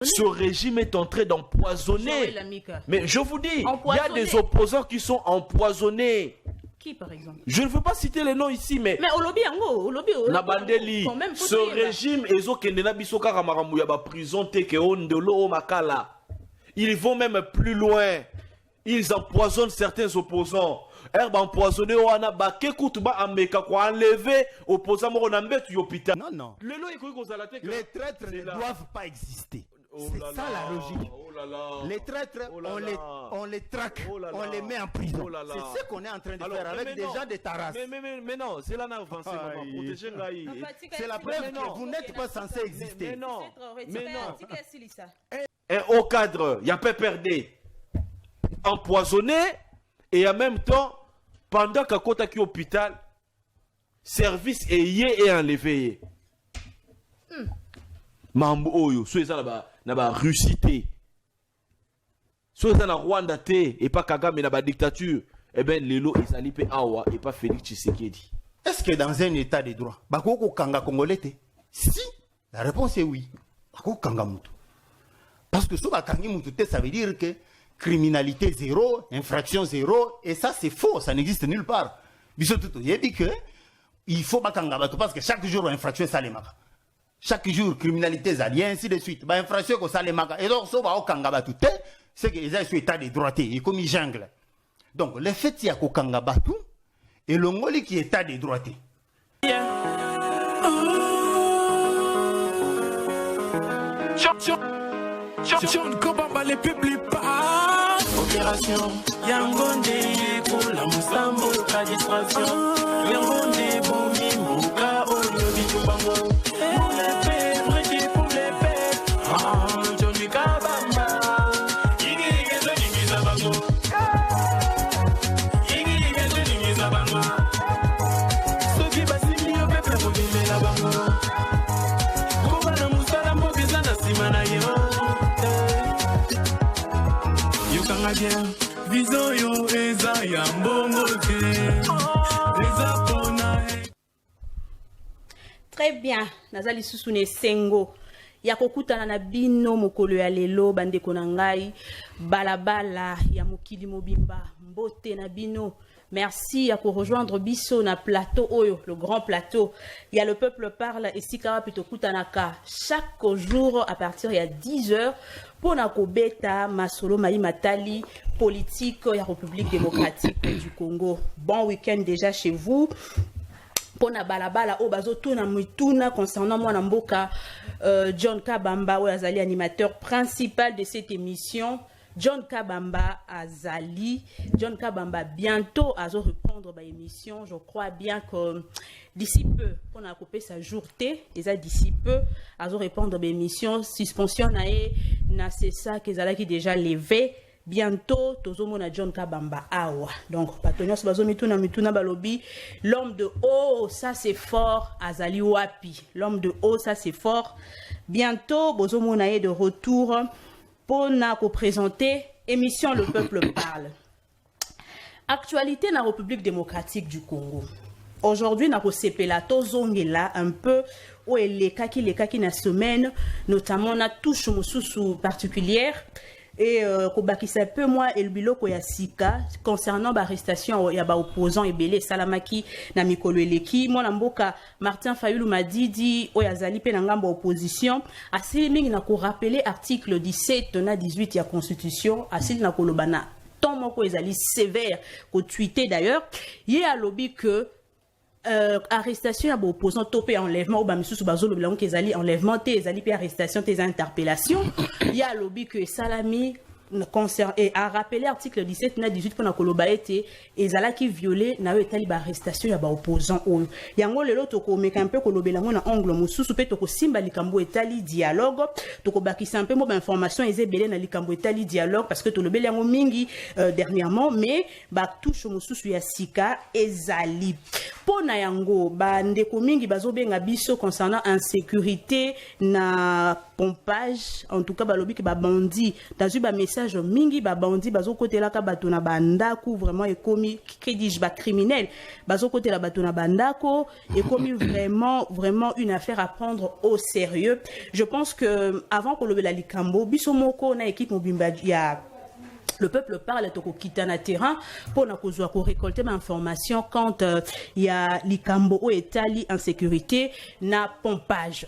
Ce régime est en train d'empoisonner. Mais je vous dis, il y a des opposants qui sont empoisonnés. Qui par exemple? Je ne veux pas citer les noms ici, mais Nabandeli, ce régime, ils vont même plus loin. Ils empoisonnent certains opposants. Herbe empoisonné, on a baké koutba ameka quoi enlever opposant mon ambet hôpital. Non, non. Les traîtres ne doivent pas exister. C'est ça la logique. Les traîtres, on les traque, on les met en prison. C'est ce qu'on est en train de faire avec des gens de Taras. Mais non, c'est là n'a avancé, c'est la preuve que vous n'êtes pas censé exister. Mais non. Et au cadre, il y a pas perdu. Empoisonné, et en même temps, pendant qu'à côté qui hôpital, service est enlevé. Mambo oyo, soit ça là-bas, Russie té. Soit ça na Rwanda té, et pas Kagame na ba dictature. Eh ben, Lelo Isalipe Awa, et pas Félix Tshisekedi. Est-ce que dans un état de droit, Bakoko Kanga Congolais té? Si, la réponse est oui. Bakoko Kanga Moutou. Parce que ce Bakangi Moutou té, ça veut dire que criminalité zéro, infraction zéro, et ça c'est faux, ça n'existe nulle part. Il dit que il faut Bakanga Batou, parce que chaque jour, infraction ça les marque. Chaque jour, criminalité zali, ainsi de suite. Bah, infraction que ça les marque. Et donc, ça va au Kangabatu, c'est qu'ils ont état de droité, et comme ils jungle. Donc, le fait qu'il y a au Kangabatu, et le Moli qui est état de droité. Les publics pas. Opération Yangonde pour la Moussambo, la distraction. Yangonde pour Mimouka, Olyobi Tubango. Pour les faits, vrai pour les faits. Johnny Kabamba. Yigi Zabango. Yigi Zabango. Ce qui va s'y au peuple pour vivre la bango. Koubana Moussala Mbogezana Simanayo. Très bien, nazali susune sengo ya kokutana na bino mokolo ya lelo bandeko na ngai balabala ya mokili mobimba mbote na bino. Merci à rejoindre biso na plateau oyo, le grand plateau. Il y a le peuple parle et Sikara Pito Kutanaka chaque jour à partir de 10h pour Nakobeta Masolo Maï Matali politique de la République démocratique du Congo. Bon week-end déjà chez vous. Pour na balabala o bazo tuna mituna concernant moi Mboka John Kabamba ou azali animateur principal de cette émission. John Kabamba Azali. John Kabamba bientôt à reprendre ma émission. Je crois bien que d'ici peu, on a coupé sa journée. Déjà d'ici peu, à répondre à ma émission. Suspension na c'est ça que Zala qui déjà levé. Bientôt, tozomona John Kabamba awa. Donc, patonios bazomituna mituna balobi. L'homme de haut, ça c'est fort. Azali wapi. L'homme de haut, ça c'est fort. Bientôt, bozomona est de retour. Pour nous présenter émission Le Peuple Parle. Actualité dans la République démocratique du Congo. Aujourd'hui, nous avons un peu où les kaki na semaine, notamment na touche sous particulière et kobakisa peu moi et le biloko ya sika concernant l'arrestation ya ba opposant ebele salamaki na mikolo eleki mona mboka Martin Fayulu Madidi o yazali pe na ngambo opposition asili mingi na ko rappeler article 17 na 18 ya constitution asili na kolobana tant moko ezali sévère ko tweeter d'ailleurs il a lobby que arrestation à opposant topé enlèvement ou ba misusu bazolo bilango kezali enlèvement te ezali pe arrestation tes interpellations il y a lobby que Salami concerne et a rappelé article 17 na 18 pour na koloba ete ezala ki violé na yo etali ba arrestation ya ba opposant oyo yango lelo toko meka un peu kolobela ngo na angle mususu pe toko simba likambo etali dialogue toko bakisa un peu mo ba information ezebele na likambo etali dialogue parce que tolobeli yango mingi dernièrement mais ba touche mususu ya sika ezali pona yango ba ndeko mingi bazobenga biso concernant insécurité na pompage en tout cas balobi que ba bandi dans un message mingi ba bandi bazo côté là ka bato na bandako vraiment et commis que dis-je ba criminel bazo côté là bato na bandako et commis vraiment une affaire à prendre au sérieux. Je pense que avant qu'on le la likambo biso moko na équipe mobimba ya le peuple parle toko kitana terrain pour na kozwa ko récolter ma information quand il y a likambo o etali insécurité na pompage.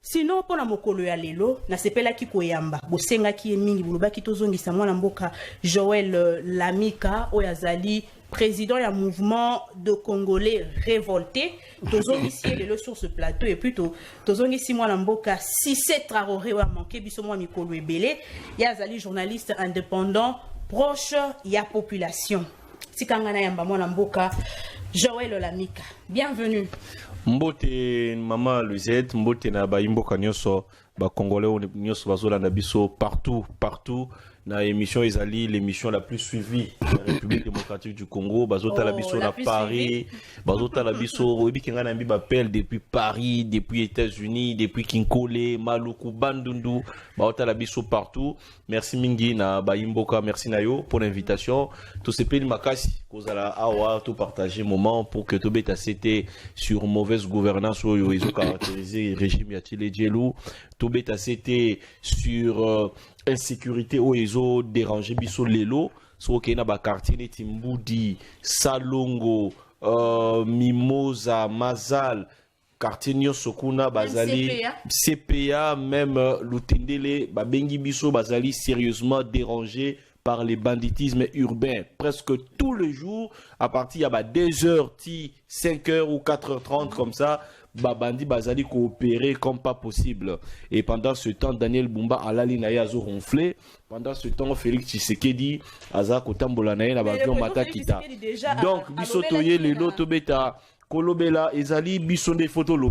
Sinon pour na mokolo ya lelo na sepela ki koyamba bosenga ki mingi buloba ki tozongisa mwana mboka Joël Lamika oyazali président ya mouvement de Congolais révoltés tozongisi lelo sur ce plateau et puis tozongisi mwana mboka Cissé Traoré wa manqué biso mwa mikolo ebele yazali journaliste indépendant proche ya population sikangana yamba mwana mboka Joël Lamika, bienvenue. Mbote mama Louisette, mbote na ba imboka nyonso ba congolais nyonso bazola na biso partout na émission ezali l'émission la plus suivie de la République démocratique du Congo bazota la biso na Paris bazota la biso obi kinga na mbi bapel depuis Paris, depuis États-Unis, depuis Kinkole, Maluku, Bandundu bazota la biso partout. Merci mingi na ba imboka, merci na yo pour l'invitation. To sepeli makasi kozala awa to partager moment pour que to beta c'était sur mauvaise gouvernance oyo ils ont caractérisé régime ya Tshilé Djelou, to beta c'était sur insécurité au réseau dérangé biso lelo so ke na ba quartier ne Timbudi, Salongo, Mimosa, Mazal, quartier nyonso kuna bazali CPA même Lutendele babengi biso bazali sérieusement dérangé par les banditismes urbains presque tous les jours à partir de 2h, 5h ou 4h30 comme ça. Babandi bazali coopérer comme pas possible. Et pendant ce temps, Daniel Bumba alali na yazo ronflé. Pendant ce temps, Félix Tshisekedi aza kotambola na ye na bavion matakita. Donc, biso toye lelo tobeta kolobela ezali biso de photo lo.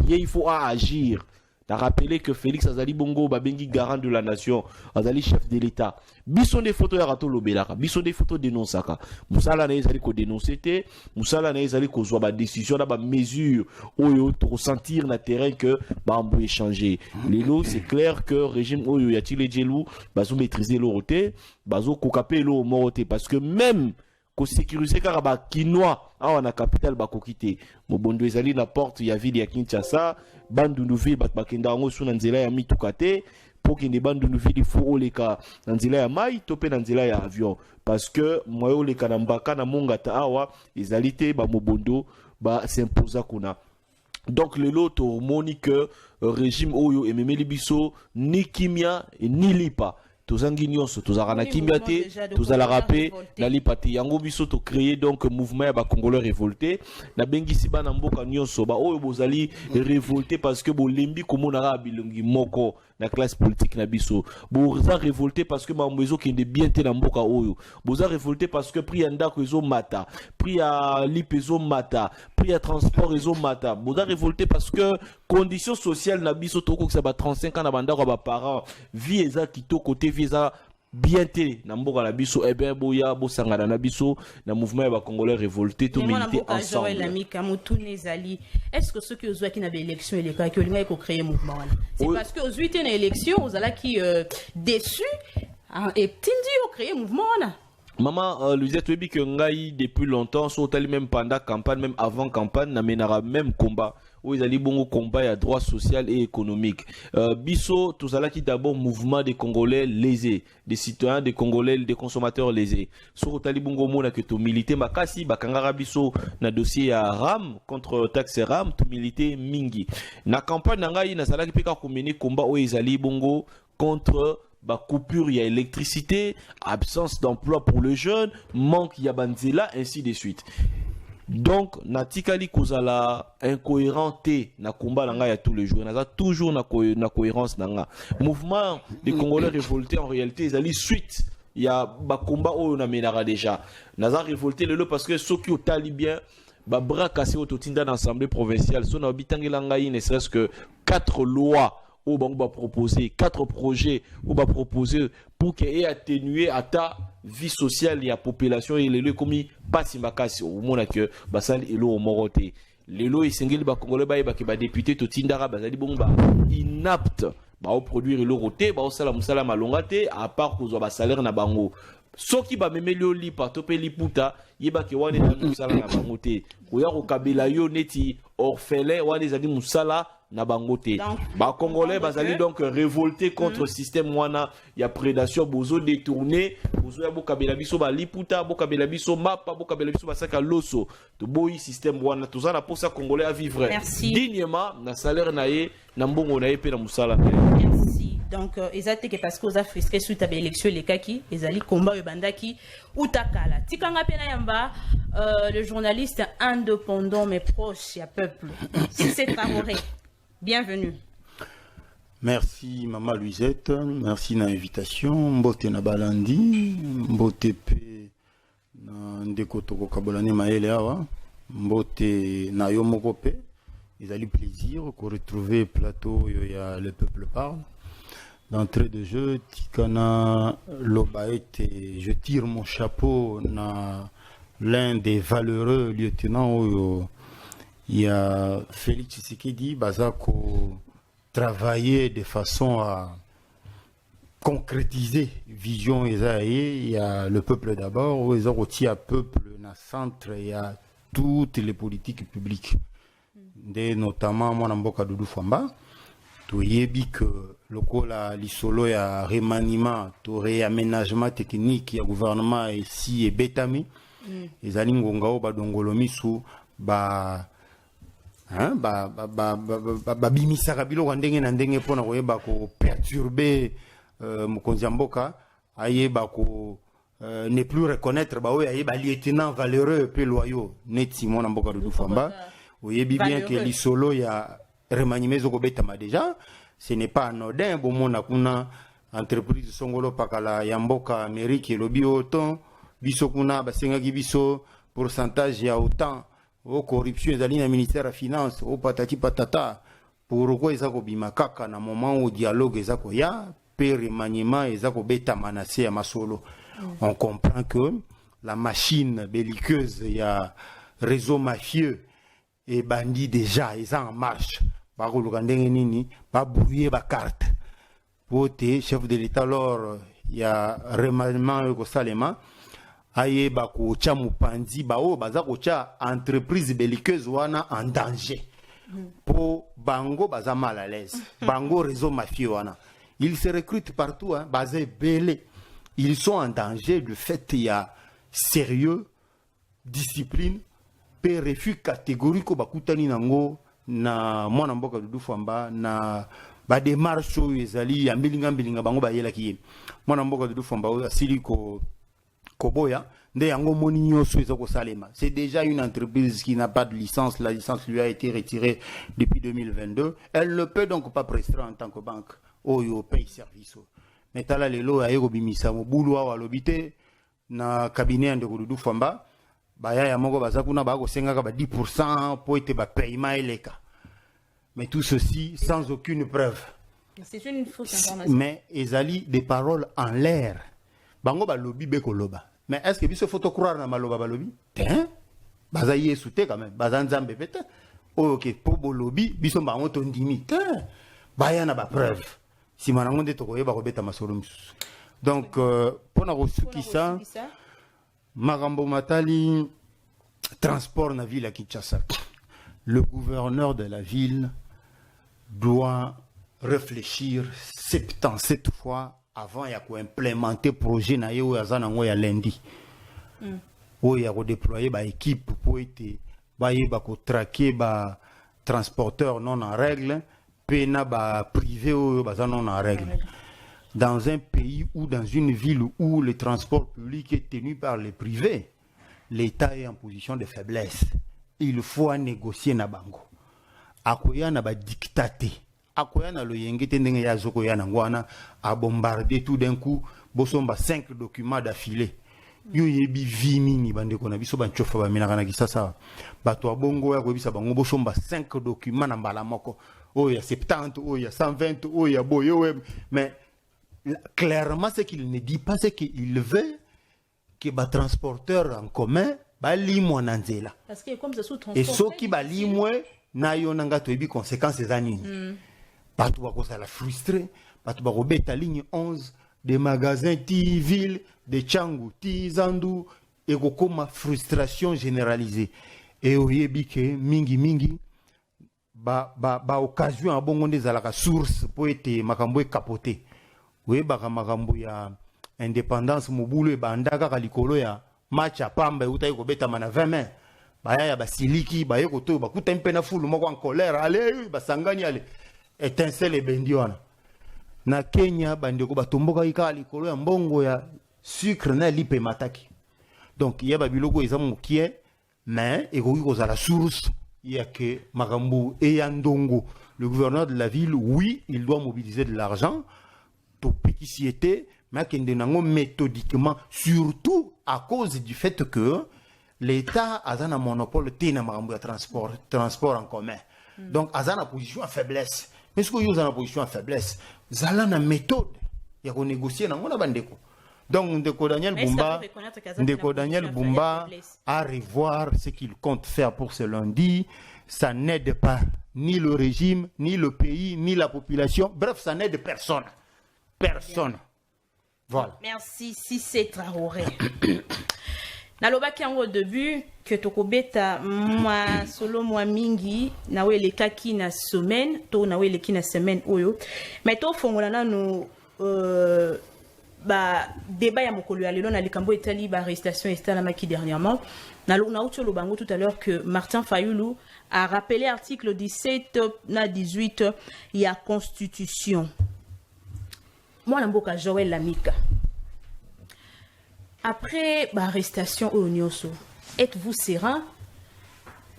Il faut agir. T'as rappelé que Félix Azali Bongo Babengi garant de la nation, Azali chef de l'État. Bison des photos ya rato lobelaka, bison des photos dénonçaka. Moussala na ezali ko dénoncer te, Moussala na ezali ko zwa ba décision na ba mesure oyo to ressentir na terrain que ba ambo échanger. Lelo c'est clair que régime oyo ya Tshilé Djelou bazo maîtriser l'oroté, bazo kokape lo moroté parce que même ko sécuriser kaka ba kinois awa na capitale ba kokite. Mobondo ezali na porte ya ville ya Kinshasa. Bandundu ville bat bakenda ngo suna nzela ya mitukate pour que ne bandundu ville faut oleka nzela ya mai topé nzela ya avion parce que moyo oleka na mbaka na mongata awa ezalité ba mobondo ba s'imposa kuna. Donc le lot monique régime oyo ememeli biso ni kimia ni lipa tozangi nyonso tozara na kimia te tozala rapé na lipa te yango biso to créer donc mouvement ya ba congolais révolté na bengisi bana mboka nyonso ba oyo bozali révolté parce que bo lembi komona bilongi moko na classe politique na biso boza révolté parce que mambezo kende bien te na mboka oyo boza révolté parce que prix ndako ezo mata prix ya lipezo mata prix ya transport ezo mata boza révolté parce que conditions sociales na biso toko que ça ba 35 ans na bandako ba parents vie eza kitoko te visa bien te na mboka na biso eh ben boya bo sangana na biso na mouvement ba congolais révolté to militer ensemble. Est-ce que ceux qui ont qui na élection et les cas qui ont ko créer mouvement c'est parce que aux 8 ans élection aux ala qui déçu et tindi au créer mouvement là. Maman Louisette webi que ngai depuis longtemps so tali même pendant campagne même avant campagne na menara même combat où ils allaient bon combat à droit social et économique. Biso tous ala qui d'abord mouvement des Congolais lésés, des citoyens des Congolais, des consommateurs lésés. So tali bongo mona que to militer makasi bakangara biso na dossier à RAM contre taxe RAM to militer mingi. Na campagne ngai na sala qui peka ko mener combat où ils allaient bongo contre ba coupure il y a électricité, absence d'emploi pour les jeunes, manque ya banzela ainsi de suite. Donc natikali kozala incohérenté na combat nanga ya tous les jours naza toujours na cohérence nanga mouvement des Congolais révoltés en réalité ils allaient suite il y a ba combat oyo na menara déjà naza révolté lelo parce que ceux qui au talibien ba bras cassé au totinda dans l'assemblée provinciale so na bitangela ngai ne serait-ce que 4 lois ou va proposer 4 projets ou va proposer pour qu'il atténuer à ta vie sociale et à population et les lieux comme pas si makasi au monde que basal elo au moroté les lois et singeli ba congolais ba député to tindara bazali bon ba inapte produire le roté sala musala malonga te à part kozwa ba salaire na bango soki ba memeli olipa to pe liputa yeba ke wane na musala na bango te koya ko kabela yo neti orphelin wane ezali musala na bango te ba congolais bazali donc révoltés contre le système wana ya prédation bozo détourné bozo ya bokabela biso ba liputa bokabela biso mapa bokabela biso basaka loso to boyi système wana tozana pour ça congolais à vivre dignement na salaire na ye na mbongo na ye pe na musala. Merci. Donc exactement parce que aux Africains suite à l'élection les kaki ezali combat bandaki utakala tikanga pena yamba le journaliste indépendant mais proche ya peuple c'est Traoré. Bienvenue. Merci Maman Luisette, merci na invitation, mbote na balandi, mbote pe na ndeko toko kabolane maele awa, mbote na yo moko pe, ezali plaisir ko retrouver plateau yo ya le peuple parle. D'entrée de jeu, Tikana Lobaete, je tire mon chapeau na l'un des valeureux lieutenants il y a Félix Tshisekedi Bazako travailler de façon à concrétiser vision Esaïe, il y a le peuple d'abord, ils ont aussi un peuple dans le centre, il y a toutes les politiques publiques, notamment mon amboka Doudou Famba, tu yebi que le cola l'isolo ya remaniement, tu réaménagement technique, il y a gouvernement ici et Betami, les alingongao badongolomisu ba bimisaka biloko ndenge na ndenge pona koyeba ko perturber mokonzi mboka ayeba ko ne plus reconnaître ba oyo ayeba lieutenant valeureux pe loyaux neti mona mboka Doudou Famba oyebi bien que lisolo ya remaniement zo kobetama déjà ce n'est pas anodin bomona kuna entreprise songolo pakala ya mboka Amérique lobi autant biso kuna basengaki biso pourcentage ya autant au corruption ezali na ministère ya finance au patati patata pourquoi ezako bima kaka na moment où dialogue ezako ya pe remaniement ezako beta manase ya masolo. On comprend que la machine belliqueuse ya réseau mafieux et bandit déjà ils en marche ba ko ndenge nini ba brouiller ba carte pote chef de l'état alors ya remaniement ko salema aye bako cha mupanzi bao baza ko cha entreprise belliqueuse wana en danger po bango baza mal à l'aise bango réseau mafieux wana ils se recrutent partout hein basé belé ils sont en danger du fait il y a sérieux discipline pe refus catégorique bakutani nango na mwana mboka Doudou Famba na ba démarche ezali ya mbilinga bango bayela ki mwana mboka Doudou Famba asili ko Koboya, c'est déjà une entreprise qui n'a pas de licence. La licence lui a été retirée depuis 2022. Elle ne peut donc pas prester en tant que banque. Oyo paye service. Mais tala lelo ayo bimisa mo bulu wa lobité na cabinet de Doudou Famba. Baya ya moko bazakuna ba ko senga ba 10% pour être ba paiement eleka. Mais tout ceci sans aucune preuve. C'est une fausse information. Mais ezali des paroles en l'air. Bango ba lobby be koloba. Mais est-ce que biso photo croire na maloba ba lobby? Hein? Baza yesu te quand même. Baza nzambe pete. OK, po bo lobby biso bango to ndimi. Baya na ba preuve. Si manango de to koyeba ko beta masolo misusu. Donc pona ko sukisa Marambo Matali transport na ville à Kinshasa. Le gouverneur de la ville doit réfléchir 77 fois avant ya ko implémenter projet na yo ya zanango ya lundi. O ya ko déployer ba équipe pour être ba yeba ko traquer ba transporteur non en règle, pena ba privé o ba non en règle. Dans un pays ou dans une ville où le transport public est tenu par les privés, l'État est en position de faiblesse. Il faut négocier na bango. Akoya na ba dictater. Akoya na lo yengete ndenge ya zoko ya nangwana a bombarder tout d'un coup bosomba 5 documents d'affilée. Yo yebi vini ni bande kona biso ba chofa ba mina kana kisasa. Bato abongo ya ko bisa bango bosomba 5 documents na mbala moko. Oh ya 70, oh ya 120, oh ya boyo mais clairement ce qu'il ne dit pas c'est qu'il veut que les transporteurs en commun bali mwananzela parce que comme ça sous transport et ceux qui bali mwe na yo nanga toyebi conséquences za nini bato bakozala frustré, bato bakobeta ligne 11 des magasins ti ville de Tchangu ti Zandu ekokoma frustration généralisée et oyebi ke mingi ba occasion abongo ndezalaka source po ete makambo ekapote oyebaka makambo ya indépendance mobulu ebanda kaka likolo ya match ya pamba eutai kobetama na 20 mains baya ya basiliki baye koto bakuta mpe na fulu moko en colère ale basangani ale étincelle ebendi wana na Kenya bandeko batomboka kaka likolo ya mbongo ya sucre na lipe mataki donc ya babiloko eza mokie mais ekoki kozala source ya ke makambo eyandongo. Le gouverneur de la ville, oui, il doit mobiliser de l'argent pour péticiété, mais méthodiquement, surtout à cause du fait que l'État a un monopole de transport en commun. Donc, il a une position en faiblesse. Mais ce qu'il y a une position en faiblesse, il a une méthode. Il y a négocier dans le bandeko. Donc, Ndeko Daniel Bumba à revoir ce qu'il compte faire pour ce lundi. Ça n'aide pas ni le régime, ni le pays, ni la population. Bref, ça n'aide personne. Personne. Voilà. Merci, Cissé Traoré. Nalobaki au début que tokobeta moi solo moi mingi na we le kaki na semaine to na we le ki na semaine oyo mais to fongola na no ba débat ya mokolo ya lelo na likambo etali ba arrestation estalamaki dernièrement na ucho lo bango tout à l'heure que Martin Fayulu a rappelé article 17 na 18 ya constitution. Moi na mboka Joël Lamika. Après l'arrestation au Nyonso, êtes-vous serein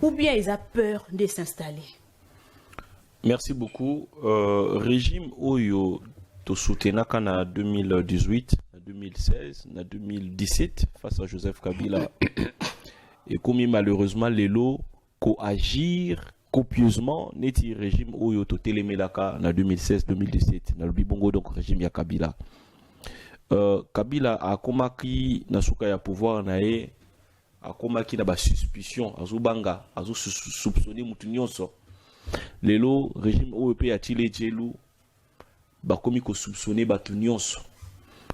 ou bien ils ont peur de s'installer? Merci beaucoup. Régime Oyo to soutenaka na 2018, na 2016, na 2017 face à Joseph Kabila. Et comme malheureusement les lots agir copieusement neti régime Oyo to telemelaka na 2016-2017 na Lubibongo donc régime ya Kabila. Kabila a komaki na suka ya pouvoir na ye a komaki na ba suspicion azubanga azu soupçonner mutu nyonso lelo régime OEP ya tile jelu ba komi ko soupçonner batu nyonso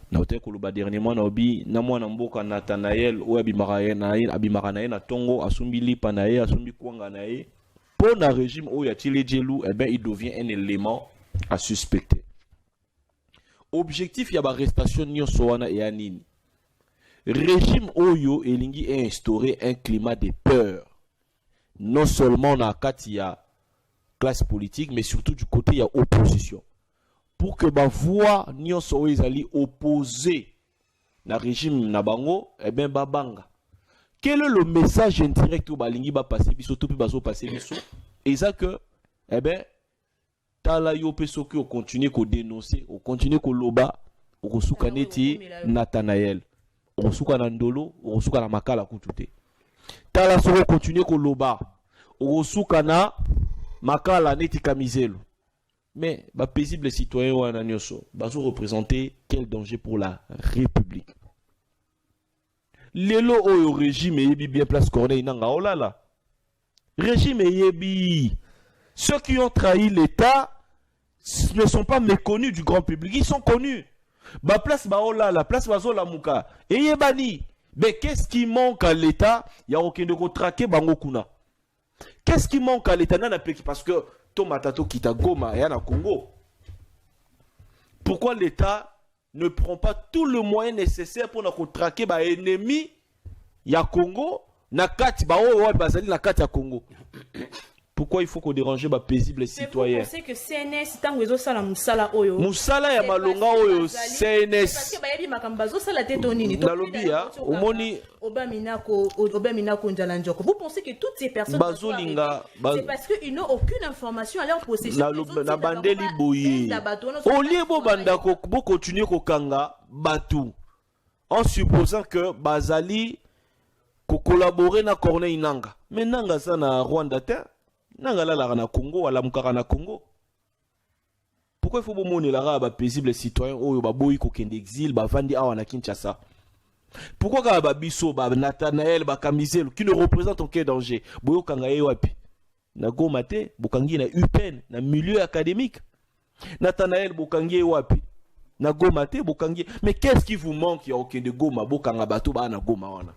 na ote ko loba dernièrement na obi na mwana mboka Nathanael o abimara na ye na tongo asumbili pa na ye asumbi kwanga na ye pour na régime o ya tile jelu eh ben il devient un élément à suspecter. Objectif ya ba arrestation nyonso wana e anini. Régime Oyo elingi a instauré un climat de peur. Non seulement na kati ya classe politique mais surtout du côté ya opposition. Pour que ba voix nyonso oyo ezali opposé na régime na bango eh ben babanga. Quel est le message indirect ou balingi ba passer biso to pe bazo passer biso? Et ça que eh ben tala yo peso ki o continuer ko dénoncer, o continuer ko loba, o kosuka neti Nathanael, o kosuka na ndolo, o kosuka na makala kutute. Tala so o continuer ko loba, o kosuka na makala neti Kamizelo. Mais ba paisible citoyen wana nyoso, bazo représenter quel danger pour la République. Lelo oyo régime yebi bien place Corneille nanga olala. Régime yebi. Ceux qui ont trahi l'État ne sont pas méconnus du grand public. Ils sont connus. Ba place baola, la place bazola muka. Et yebani. Mais qu'est-ce qui manque à l'État? Il y a aucun de traquer bango kuna. Qu'est-ce qui manque à l'État? Parce que Tomatato kita Goma et na Congo. Pourquoi l'État ne prend pas tout le moyen nécessaire pour nous traquer ba ennemi ya Congo na kati ba o bazali na kati ya Congo? Pourquoi il faut qu'on dérange les paisibles citoyens? Vous pensez que CNS tango ezo sala musala oyo? Musala ya malonga oyo CNS. Parce que bayebi makambazo sala teto nini? Na lobia omoni Obaminako Njalanjoko. Vous pensez que toutes ces personnes bazolinga c'est parce qu'ils n'ont aucune information à leur possession. Na bandeli boye. Oliebo bandako bo continuer ko kanga batu en supposant que bazali ko collaborer na Corneille Nanga. Mais Nanga ça na Rwanda te. Nangala la na Congo, à la Mukara na Congo. Pourquoi il faut que la ba paisible citoyen ou ba boy ko kende exil ba vandi awa na Kinshasa? Pourquoi ka ba biso ba Nathanael ba Kamizelo qui ne représente aucun danger? Boyo kanga ye wapi? Na Goma te, bokangi na UPN, na milieu académique. Nathanaël Bokangie wapi? Na Goma te Bokangie. Mais qu'est-ce qui vous manque ya ok de Goma Bokanga bato ba na Goma wana?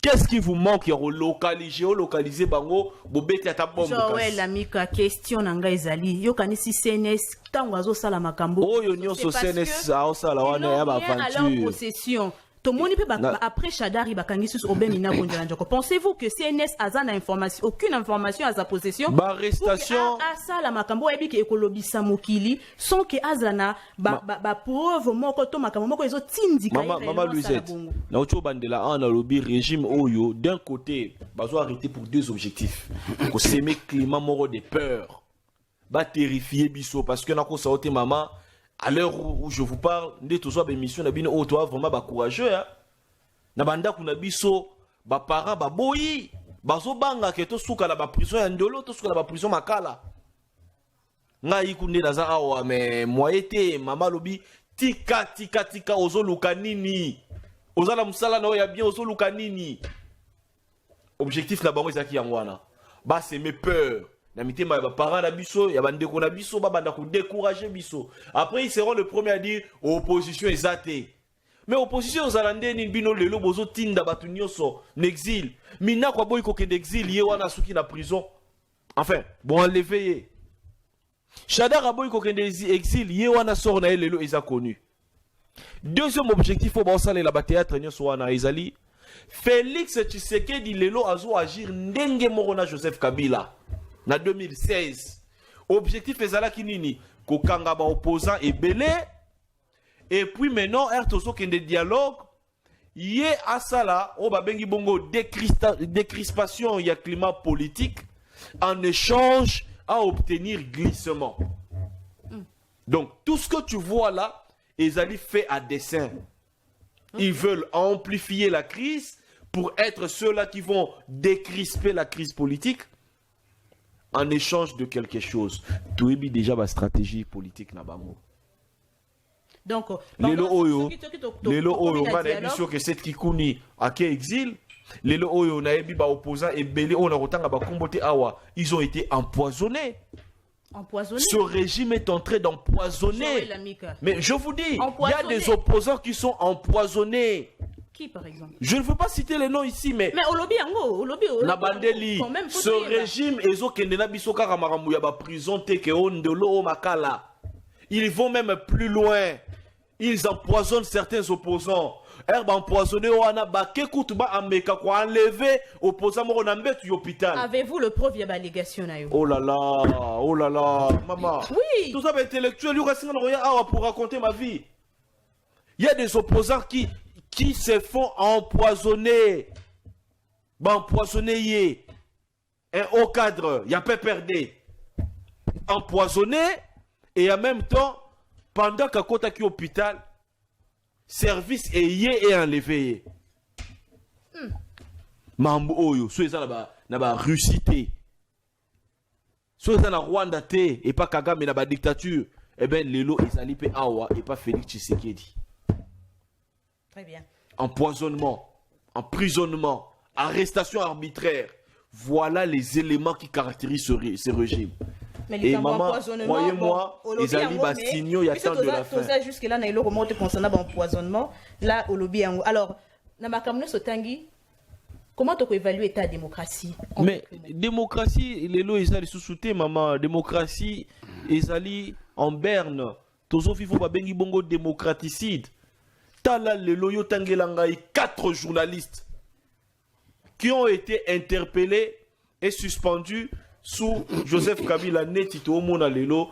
Qu'est-ce qui vous manque ya localiser bango bobeti ata bombe kasi? Joël Lamika, question nanga ezali. Yo kanisi CNS tango azo sala makambo. Oyo nyonso CNS a osala wana ya ba aventure. Possession. Après Chadari Bakangisus Obemina Gondjanjoko. Pensez-vous que CNS a une information, aucune information à sa possession? Arrestation. Ça la makambo ebi ke ekolobi samokili sans que azana ba preuve moko to makambo moko ezo tindika. Maman Louisette. Na ocho bandela an na lobby régime oyo d'un côté bazo arrêter pour deux objectifs. Ko semer climat moro de peur. Ba terrifier biso parce que na ko saote maman. À l'heure où je vous parle, nous avons une mission vraiment courageux. Na banda kuna biso, ba parents ba boyi, bazo banga ke to suka la ba prison ya ndolo, to suka la ba prison makala. Nga yikunde daza awa me moyete mama lobi tika ozo luka nini. Ozala musala na ya bien ozo luka nini. Objectif na bango ezaki yangwana. Ba c'est mes peurs. Na mitema ya parents na biso ya bandeko na biso ba banda ko décourager biso. Après ils seront le premier à dire opposition ezate. Mais opposition aux Alandais ni bino lelo bozo tinda batu nyonso n'exil. Mina kwa boy ko ke d'exil ye wana suki na prison. Enfin, bon enlevé. Chadar boy ko ke d'exil ye wana sort na lelo eza connu. Deuxième objectif au basale la théâtre nyonso wana ezali Félix Tshisekedi lelo azo agir ndenge morona Joseph Kabila. Na 2016 objectif ezalaki nini kokanga ba opposant ebele et puis maintenant ertoso kende dialogue yé asala o ba bengi bongo décrispation ya climat politique en échange à obtenir glissement. Donc tout ce que tu vois là ezali fait à dessein. Ils veulent amplifier la crise pour être ceux-là qui vont décrisper la crise politique en échange de quelque chose. Tu es déjà ma stratégie politique na bango. Donc, lelo oyo on a émission que cette kikuni à qui exil. Lelo oyo na ebi ba opposant et belé on a rotanga ba kombote awa, ils ont été empoisonnés. Ce régime est en train d'empoisonner. Mais je vous dis, il y a des opposants qui sont empoisonnés. Qui par exemple? Je ne veux pas citer les noms ici, mais Nabandeli, ce régime prison ils vont même plus loin. Ils empoisonnent certains opposants. Avez-vous le preuve de l'allégation? Oh là là, maman. Oui. Tout ça est intellectuel, pour raconter ma vie. Il y a des opposants qui se font empoisonner. Empoisonner, un haut cadre, il y a pas perdu. Empoisonné, et en même temps, pendant qu'à côté qui hôpital, service est enlevé. Mambo oyo, soit ça là-bas, Russie té. Soit ça na Rwanda té, et pas Kagame na ba dictature. Eh ben, Lelo Ezalipe Awa et pas Félix Tshisekedi. Très bien. Empoisonnement, emprisonnement, arrestation arbitraire. Voilà les éléments qui caractérisent ce régime. Mais et maman, croyez-moi, les alibis signaux, il y a tant de la fin. Jusque-là, il y a eu concernant l'empoisonnement. Là, au lobby. Alors, comment tu peux évaluer ta démocratie? Mais démocratie, les lois, ils sous-soutés, maman. Démocratie, ils allaient en berne. Tozo fifo ba bengi bongo démocraticide. Tala le loyo tangelangai 4 journalistes qui ont été interpellés et suspendus sous Joseph Kabila netito mona lelo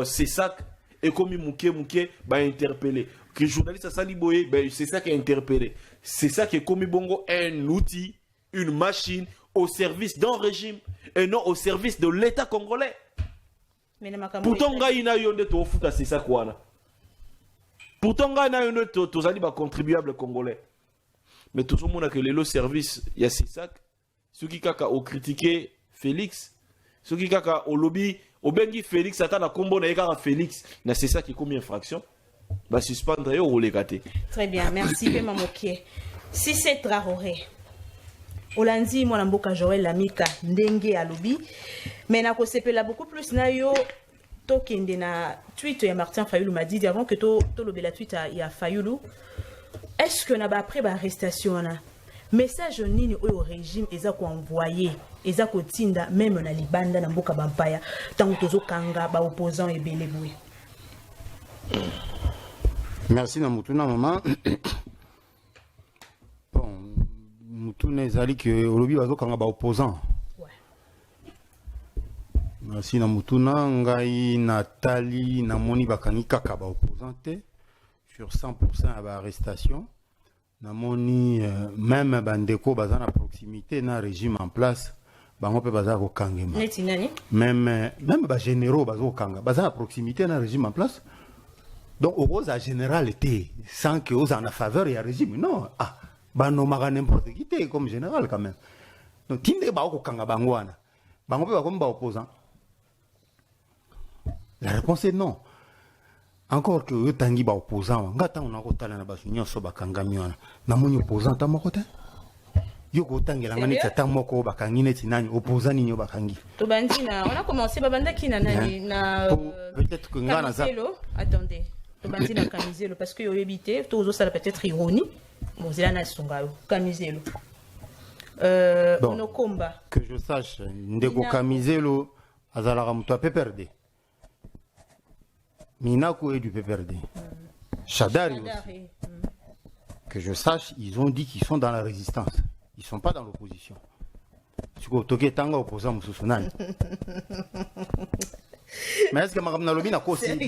c'est ça et comme muke ba interpellé. Que journaliste sali boye ben c'est ça qui est interpellé. C'est ça qui est comme bongo un outil, une machine au service d'un régime et non au service de l'État congolais. Pourtant gaina yonde to futa c'est ça quoi. Pourtant gaina yonde to zali ba contribuable congolais. Mais tout le monde a que le service il y a c'est ça. Ceux qui kaka au critiquer Félix, ceux qui kaka au lobby au bengi Félix ata na kombo na yeka Félix, na c'est ça qui est comme infraction. Bah suspendre et au légaté. Très bien, merci Pema Mokie. Si c'est Traoré. Olandi mwana mboka Joël Lamika ndenge à lobby mais na ko sepela beaucoup plus na yo tokende na tweet ya Martin Fayulu m'a dit avant que to lobela tweet ya Fayulu. Est-ce que na après ba arrestation na message nini au régime eza ko envoyer eza ko tinda même na libanda na mboka bampaya tango tozo kanga ba opposant ebele boye. Merci na mutuna maman. Bon, mutuna ezali que olobi bazo kanga ba opposant. Ouais. Merci na mutuna ngai Nathalie na moni bakangi kaka ba opposant te. Sur 100% à l'arrestation. Namoni même bandeko baza na proximité na régime en place, bango pe baza ko kangema. Neti nani? Même ba généraux bazo kanga, baza na proximité na régime en place. Donc aux a général était sans que aux en a faveur ya régime. Non, ba no mara n'importe qui était comme général quand même. Donc tinde ba ko kanga bango wana. Bango pe ba comme ba opposant. La réponse est non. Encore que yo tangi ba opposant ngata on a kotala na basu nyonso bakangami wana na moni opposant ta moko te yo ko tangela ngani ta moko bakangi neti nani opposant ni yo bakangi to bandina on a commencé babanda ki na nani na peut-être que ngana za attendez to bandina Camizelo parce que yo évité to zo ça peut-être ironie bon c'est la nation ngalo Camizelo on combat que je sache ndeko Camizelo azala mutu a perdre Minako est du PPRD. Chadari aussi. Que je sache, ils ont dit qu'ils sont dans la résistance. Ils ne sont pas dans l'opposition. Mais est-ce que Mme Nalobi n'a pas aussi est-ce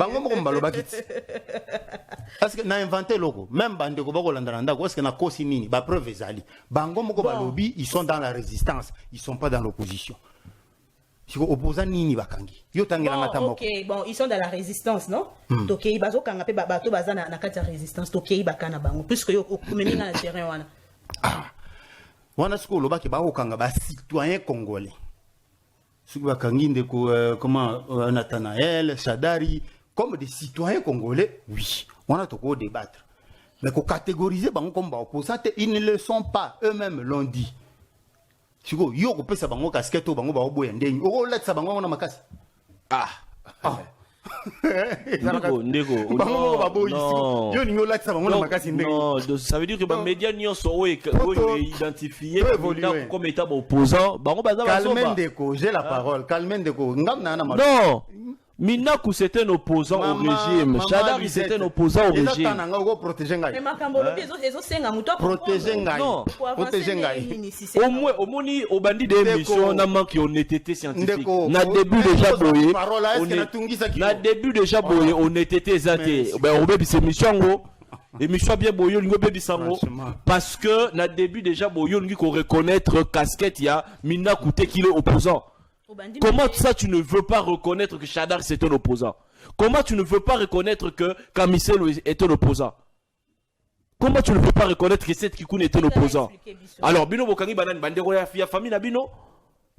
que n'a inventé le logo? Même Bandeko Bagolandanda, est-ce que n'a pas aussi nini? Ba preuve ezali. Bango Moko Balobi, ils sont dans la résistance. Ils ne sont pas dans l'opposition. Opposant nini bakangi yo tangela ngata moko. OK, bon, ils sont dans la résistance, non? OK, bazo kanga pe bato bazana na kati résistance, OK, bakana bango puisque yo komeni na terrain wana. Wana siko loba ke ba okanga ba citoyen congolais. Siko bakangi ndeko comment Nathanaël, Chadari comme des citoyens congolais, oui, on a tout débattre. Mais ko catégoriser bango comme ba opposant, ils ne le sont pas, eux-mêmes l'ont dit. Siko yo ko pesa bango kasketo bango ba oboya ndeni o letsa bango na makasi ndeko bango ba boyi yo ni letsa bango na makasi ndeni non ça veut dire que ba média nyonso o identifié comme état opposant bango baza ba calme ndeko j'ai la parole calme ndeko ngam na non Minaku c'était un opposant au régime. Chadari c'était un opposant au régime. Au moins, au bandit d'émission, on a manqué honnêteté scientifique. Na début déjà boyé. Na début déjà boyé, honnêteté zate. Ben, on peut dire émission émission bien boyo, lingo bebi sango. Parce que na début déjà boyo, lingo qu'on reconnaître casquette ya Minaku te qu'il est opposant. Comment ça tu ne veux pas reconnaître que Chadar c'est un opposant? Comment tu ne veux pas reconnaître que Kamiselo est un opposant? Comment tu ne peux pas reconnaître que Seth Kikoun est un opposant? Alors, Bino Bokangi Banan Bandero ya famille na Bino?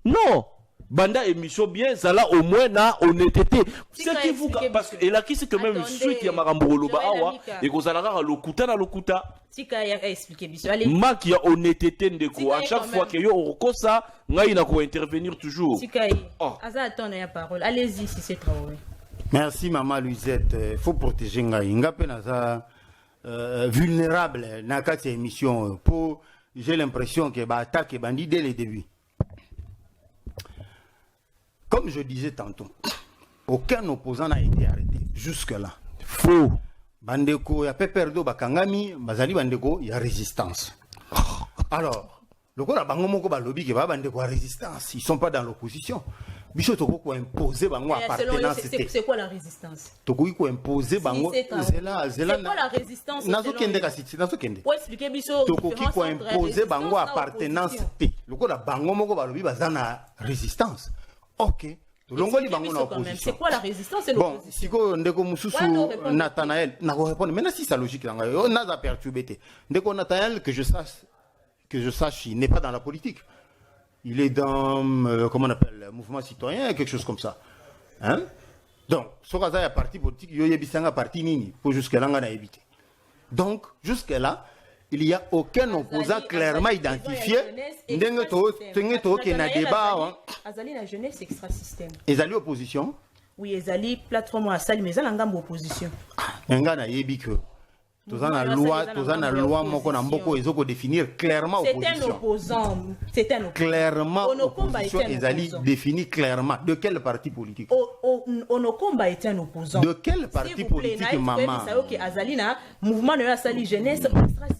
Non! Banda émission bien, ça là au moins na honnêteté. Ce qui vous parce que et là qui c'est que même suite ya Marambolo ba awa et ko zalara lokuta na lokuta. Tika ya expliquer biso. Allez. Ma qui a honnêteté ndeko à chaque fois que yo okosa ngai na ko intervenir toujours. Tika aza attendre ya parole. Allez-y si c'est trop. Merci maman Luisette, faut protéger ngai. Ngape na za vulnérable na kati émission pour j'ai l'impression que ba attaque bandit dès le début. Comme je disais tantôt, aucun opposant n'a été arrêté jusque-là. Faux. Bandeko, il y a Peperdo, Bakangami, Bazali Bandeko, il y a résistance. Alors, le coup, Bango Moko Balobi, qui va Bandeko à résistance, ils ne sont pas dans l'opposition. Bicho Toko a imposé Bango appartenance. C'est quoi la résistance? Toko a imposé Bango. C'est quoi la résistance? Nazo Kende. Pour expliquer Bicho. Toko a imposé Bango appartenance. Le coup, Bango Moko Balobi, Bazana résistance. Ok. C'est quoi la résistance et bon, si vous avez Nathanaël, maintenant si c'est logique, on a perturbé. Ndeko Nathanaël, que je sache, il n'est pas dans la politique. Il est dans, comment on appelle, le mouvement citoyen, quelque chose comme ça. Hein? Donc, Sokaza est parti politique, il y a un parti nini, pour jusque-là, on a évité. Donc, jusque-là, il n'y a aucun opposant clairement identifié. Azali la jeunesse extra-système. Ils allaient opposition. Oui, ezali plateforme à sali mais ezala ngambo opposition. Nga na yebi que tous en a loi moko na mboko ezoko définir clairement opposition. C'est un opposant. C'est un opposant. Clairement opposition ezali défini clairement de quel parti politique? Onokomba est un opposant. De quel parti politique maman? Azali na mouvement de la sali jeunesse.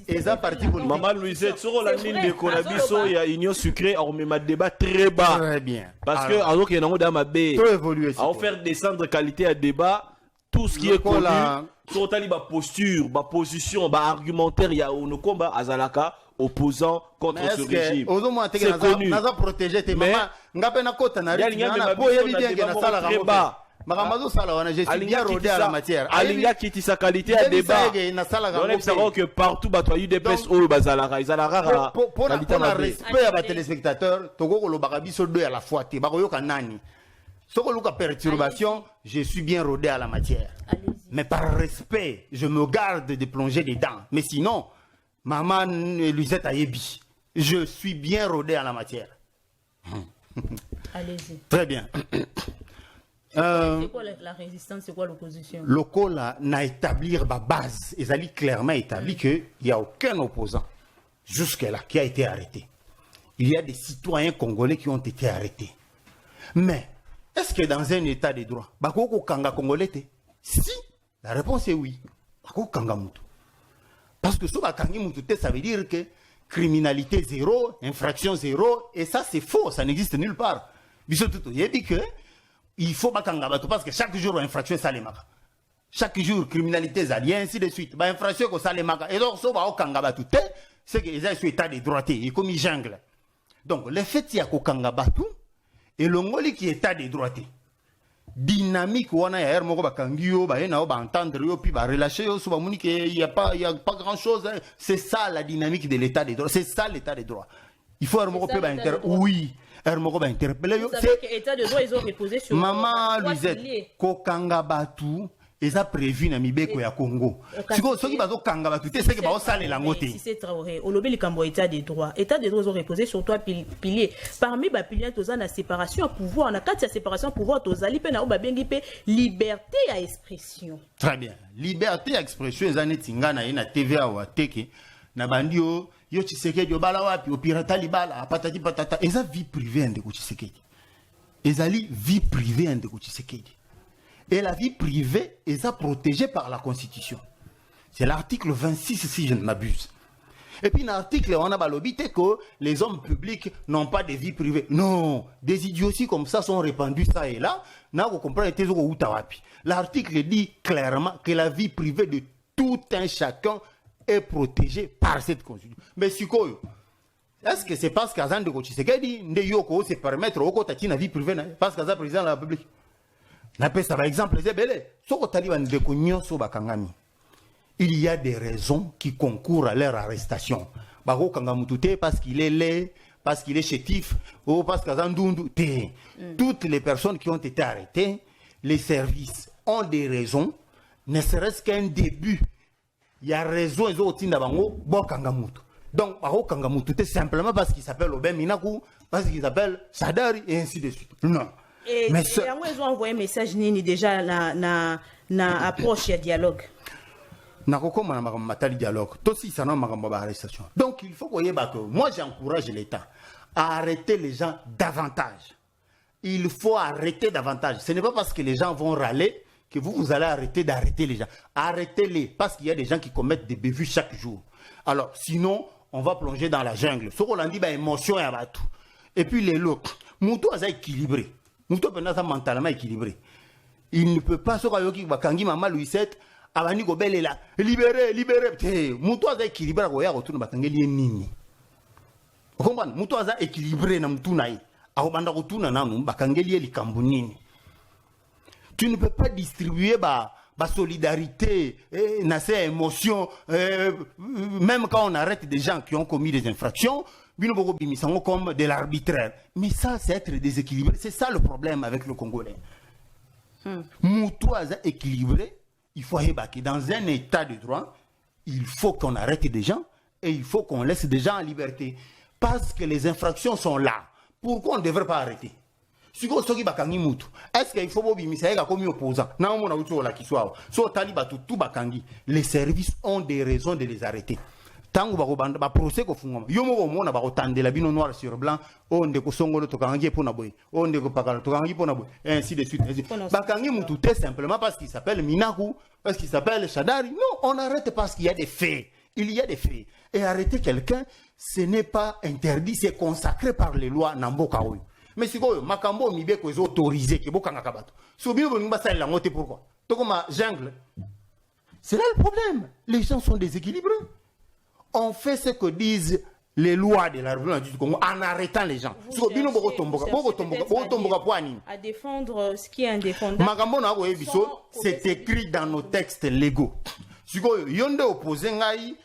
Eza parti politique. Maman Louisette sur la ligne de Konabiso il y a union sucrée on met ma débat très bas. Très bien. Parce que alors qu'il y a dans ma baie. Trop évolué. À faire descendre qualité à débat. Tout ce qui est connu, sur la posture, la position, l'argumentaire, il y a un combat à Zalaka opposant contre ce régime. C'est connu. Mais je suis bien rodé à la matière. Alinga qui tisse sa qualité à débat. On sait que partout, il y a eu des baisses au Bazalaka. Pour le respect à les téléspectateurs, Togo le Barabiso 2 à la fois. Sauf que perturbation, je suis bien rodé à la matière. Mais par respect, je me garde de plonger dedans. Mais sinon, maman Luisette Ayebi, je suis bien rodé à la matière. Allez-y. Très bien. C'est quoi la résistance, c'est quoi l'opposition? Le col n'a établi ma base. Ils ont clairement établi qu'il n'y a aucun opposant jusque-là qui a été arrêté. Il y a des citoyens congolais qui ont été arrêtés. Mais est-ce que dans un état de droit, Bakoko Kanga Congolais? Si, la réponse est oui. Bakoko Kanga Moutou. Parce que ce Bakangi Moutou, ça veut dire que criminalité zéro, infraction zéro, et ça c'est faux, ça n'existe nulle part. Il dit que il faut Bakanga Batou parce que chaque jour, infraction ça les maka. Chaque jour, criminalité zali, ainsi de suite. Infraction ça les maka. Et donc, ce Bakanga Batou, c'est qu'ils ont un état de droit, et comme ils jungle. Donc, le fait qu'il y a Kanga Batou, et le Moli qui est état de droite dynamique wana ya er moko bakangio ba na ba entendre yo puis ba relâcher yo so ba moni que il y a pas grand chose hein. C'est ça la dynamique de l'état de droit, c'est ça l'état de droit. Il faut er moko pe ba inter oui er moko ba interpeller yo c'est état de droit ils ont reposé sur maman Luisette kokanga batu eza prévu na mibeko ya Congo. Siko soki bazo kanga batu te c'est que ba osale la ngote. Si c'est Traoré, au lobby likambo état de droit. État de droit ils ont reposé sur toi pilier. Parmi ba piliers toza na séparation à pouvoir, na kati ya séparation à pouvoir tozali pe na ba bengi pe liberté à expression. Très bien. Liberté à expression ezane tinga na ina TVA wa teke na bandio yo Tshisekedi obala wapi opirata libala patati patata eza vie privée de Tshisekedi. Ezali vie privée de Tshisekedi. Et la vie privée est protégée par la Constitution. C'est l'article 26, si je ne m'abuse. Et puis, dans l'article, on a balobité que les hommes publics n'ont pas de vie privée. Non, des idioties comme ça sont répandus ça et là. L'article dit clairement que la vie privée de tout un chacun est protégée par cette Constitution. Mais si quoi? Est-ce que c'est parce qu'Azan de Tshisekedi ne yoko se permettre au côté de la vie privée parce qu'Azan président de la République? Par exemple, il y a des raisons qui concourent à leur arrestation. Parce qu'il est laid, parce qu'il est chétif, ou parce qu'il toutes les personnes qui ont été arrêtées, les services ont des raisons, ne serait-ce qu'un début. Il y a raison, ils ont donc, simplement parce qu'il s'appelle Obem Minakou, parce qu'il s'appelle Sadari, et ainsi de suite. Non. Et ils ont envoyé un message nini déjà na approche ya dialogue. Donc il faut que moi j'encourage l'État à arrêter les gens davantage. Il faut arrêter davantage. Ce n'est pas parce que les gens vont râler que vous allez arrêter d'arrêter les gens. Arrêtez-les parce qu'il y a des gens qui commettent des bévues chaque jour. Alors sinon on va plonger dans la jungle. Ce qu'on a dit, émotion et abatou. Et puis les lots, Moutou a équilibré. Moutou est mentalement équilibré. Il ne peut pas se dire que Kangi Maman Louisette a dit que là, libéré, libéré. Moutou a équilibré. Vous comprenez? Moutou a équilibré. Tu ne peux pas distribuer la solidarité, ces émotions, même quand on arrête des gens qui ont commis des infractions. Comme de l'arbitraire. Mais ça, c'est être déséquilibré. C'est ça le problème avec le Congolais. Moutoise équilibré, il faut que dans un état de droit, il faut qu'on arrête des gens et il faut qu'on laisse des gens en liberté. Parce que les infractions sont là. Pourquoi on ne devrait pas arrêter? siko soki bakangi mutu est-ce qu'il faut bobimisa eka komi opposant na mona utu la kiswa so tali batu tout bakangi les services ont des raisons de les arrêter tango ba procès ko fungoma yo moko mona ba kotandela bino noir sur blanc o ndeko songolo to kangi pona boy o ndeko pakala to kangi pona boy ainsi de suite bakangi mutu tout simplement parce qu'il s'appelle Minaku parce qu'il s'appelle Shadari. Non, on arrête parce qu'il y a des faits. Il y a des faits. Et arrêter quelqu'un, ce n'est pas interdit, c'est consacré par les lois Namboka. Mais si vous makambo mibeko est autorisé que vous kanga kabato. Si vous voulez passer la montée pourquoi? Donc comme jungle. C'est là le problème. Les gens sont déséquilibrés. On fait ce que disent les lois de la République du Congo en arrêtant les gens. À défendre ce qui est indéfendable. C'est écrit dans nos textes légaux. Si vous yonde opposé ngai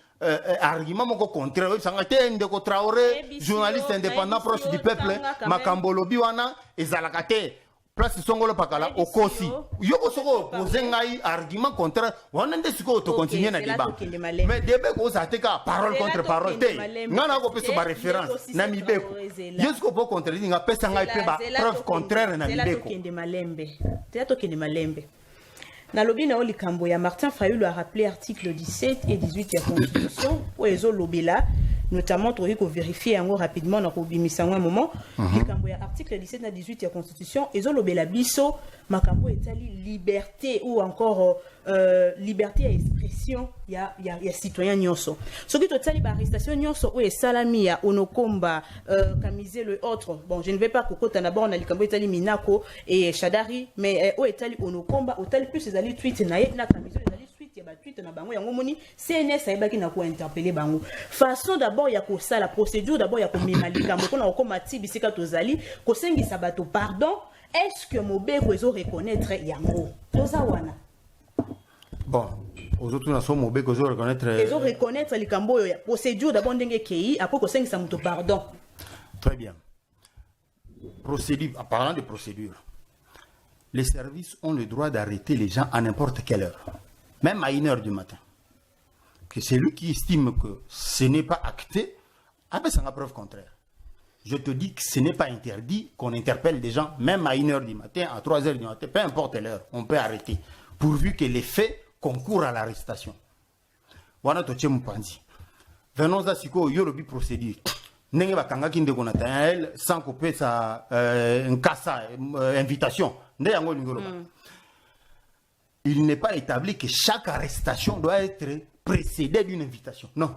argument moko contraire, sangate ndeko Traoré, journaliste indépendant proche du peuple, makambo lobi wana ezalakate. Place songolo pakala okosi yoko soko opposé ngai argument contraire wana nde siko to continuer na débat mais débat ko ça te ka parole contre parole te ngana ko peso ba référence na mibeko yesko po contredire nga pesa ngai pe ba preuve contraire na mibeko to kende malembe na lobi na olikambo ya Martin Fayulu a rappelé article 17 et 18 de la Constitution où ezo lobela notamment pour vérifier rapidement dans un moment likambo ya article 17 et 18 de la Constitution ezo lobela biso makambo etali liberté ou encore liberté à expression ya citoyen nyonso soki totali ba arrestation nyonso ou esalami ya Onokomba Kamize le autre bon je ne vais pas kokota d'abord na likambo etali Minako et Shadari mais ou etali Onokomba otali plus ezali tweet na ye na Kamize ezali tweet ya ba tweet na bango yango moni CNS ayebaki na ko interpeller bango façon d'abord ya ko sala procédure d'abord ya ko mema likambo ko na ko mati bisika tozali ko sengisa bato pardon est-ce que mobeko ezo reconnaître yango toza wana. Bon, aux autres nations, mon bec, reconnaître. Ils ont reconnaître les cambo. Procédure d'abord d'un pays, après qu'on sait ça me pardon. Très bien. Procédure. En parlant de procédure, les services ont le droit d'arrêter les gens à n'importe quelle heure, même à 1h du matin. Que celui qui estime que ce n'est pas acté, après ça n'a preuve contraire. Je te dis que ce n'est pas interdit qu'on interpelle des gens, même à 1h du matin, à 3h du matin, peu importe l'heure, on peut arrêter, pourvu que les faits concours à l'arrestation. Wana toche mupanzi. Venons à siko yorobi procédure. Nenge bakanga kinde konatael sans couper sa invitation. Il n'est pas établi que chaque arrestation doit être précédée d'une invitation. Non.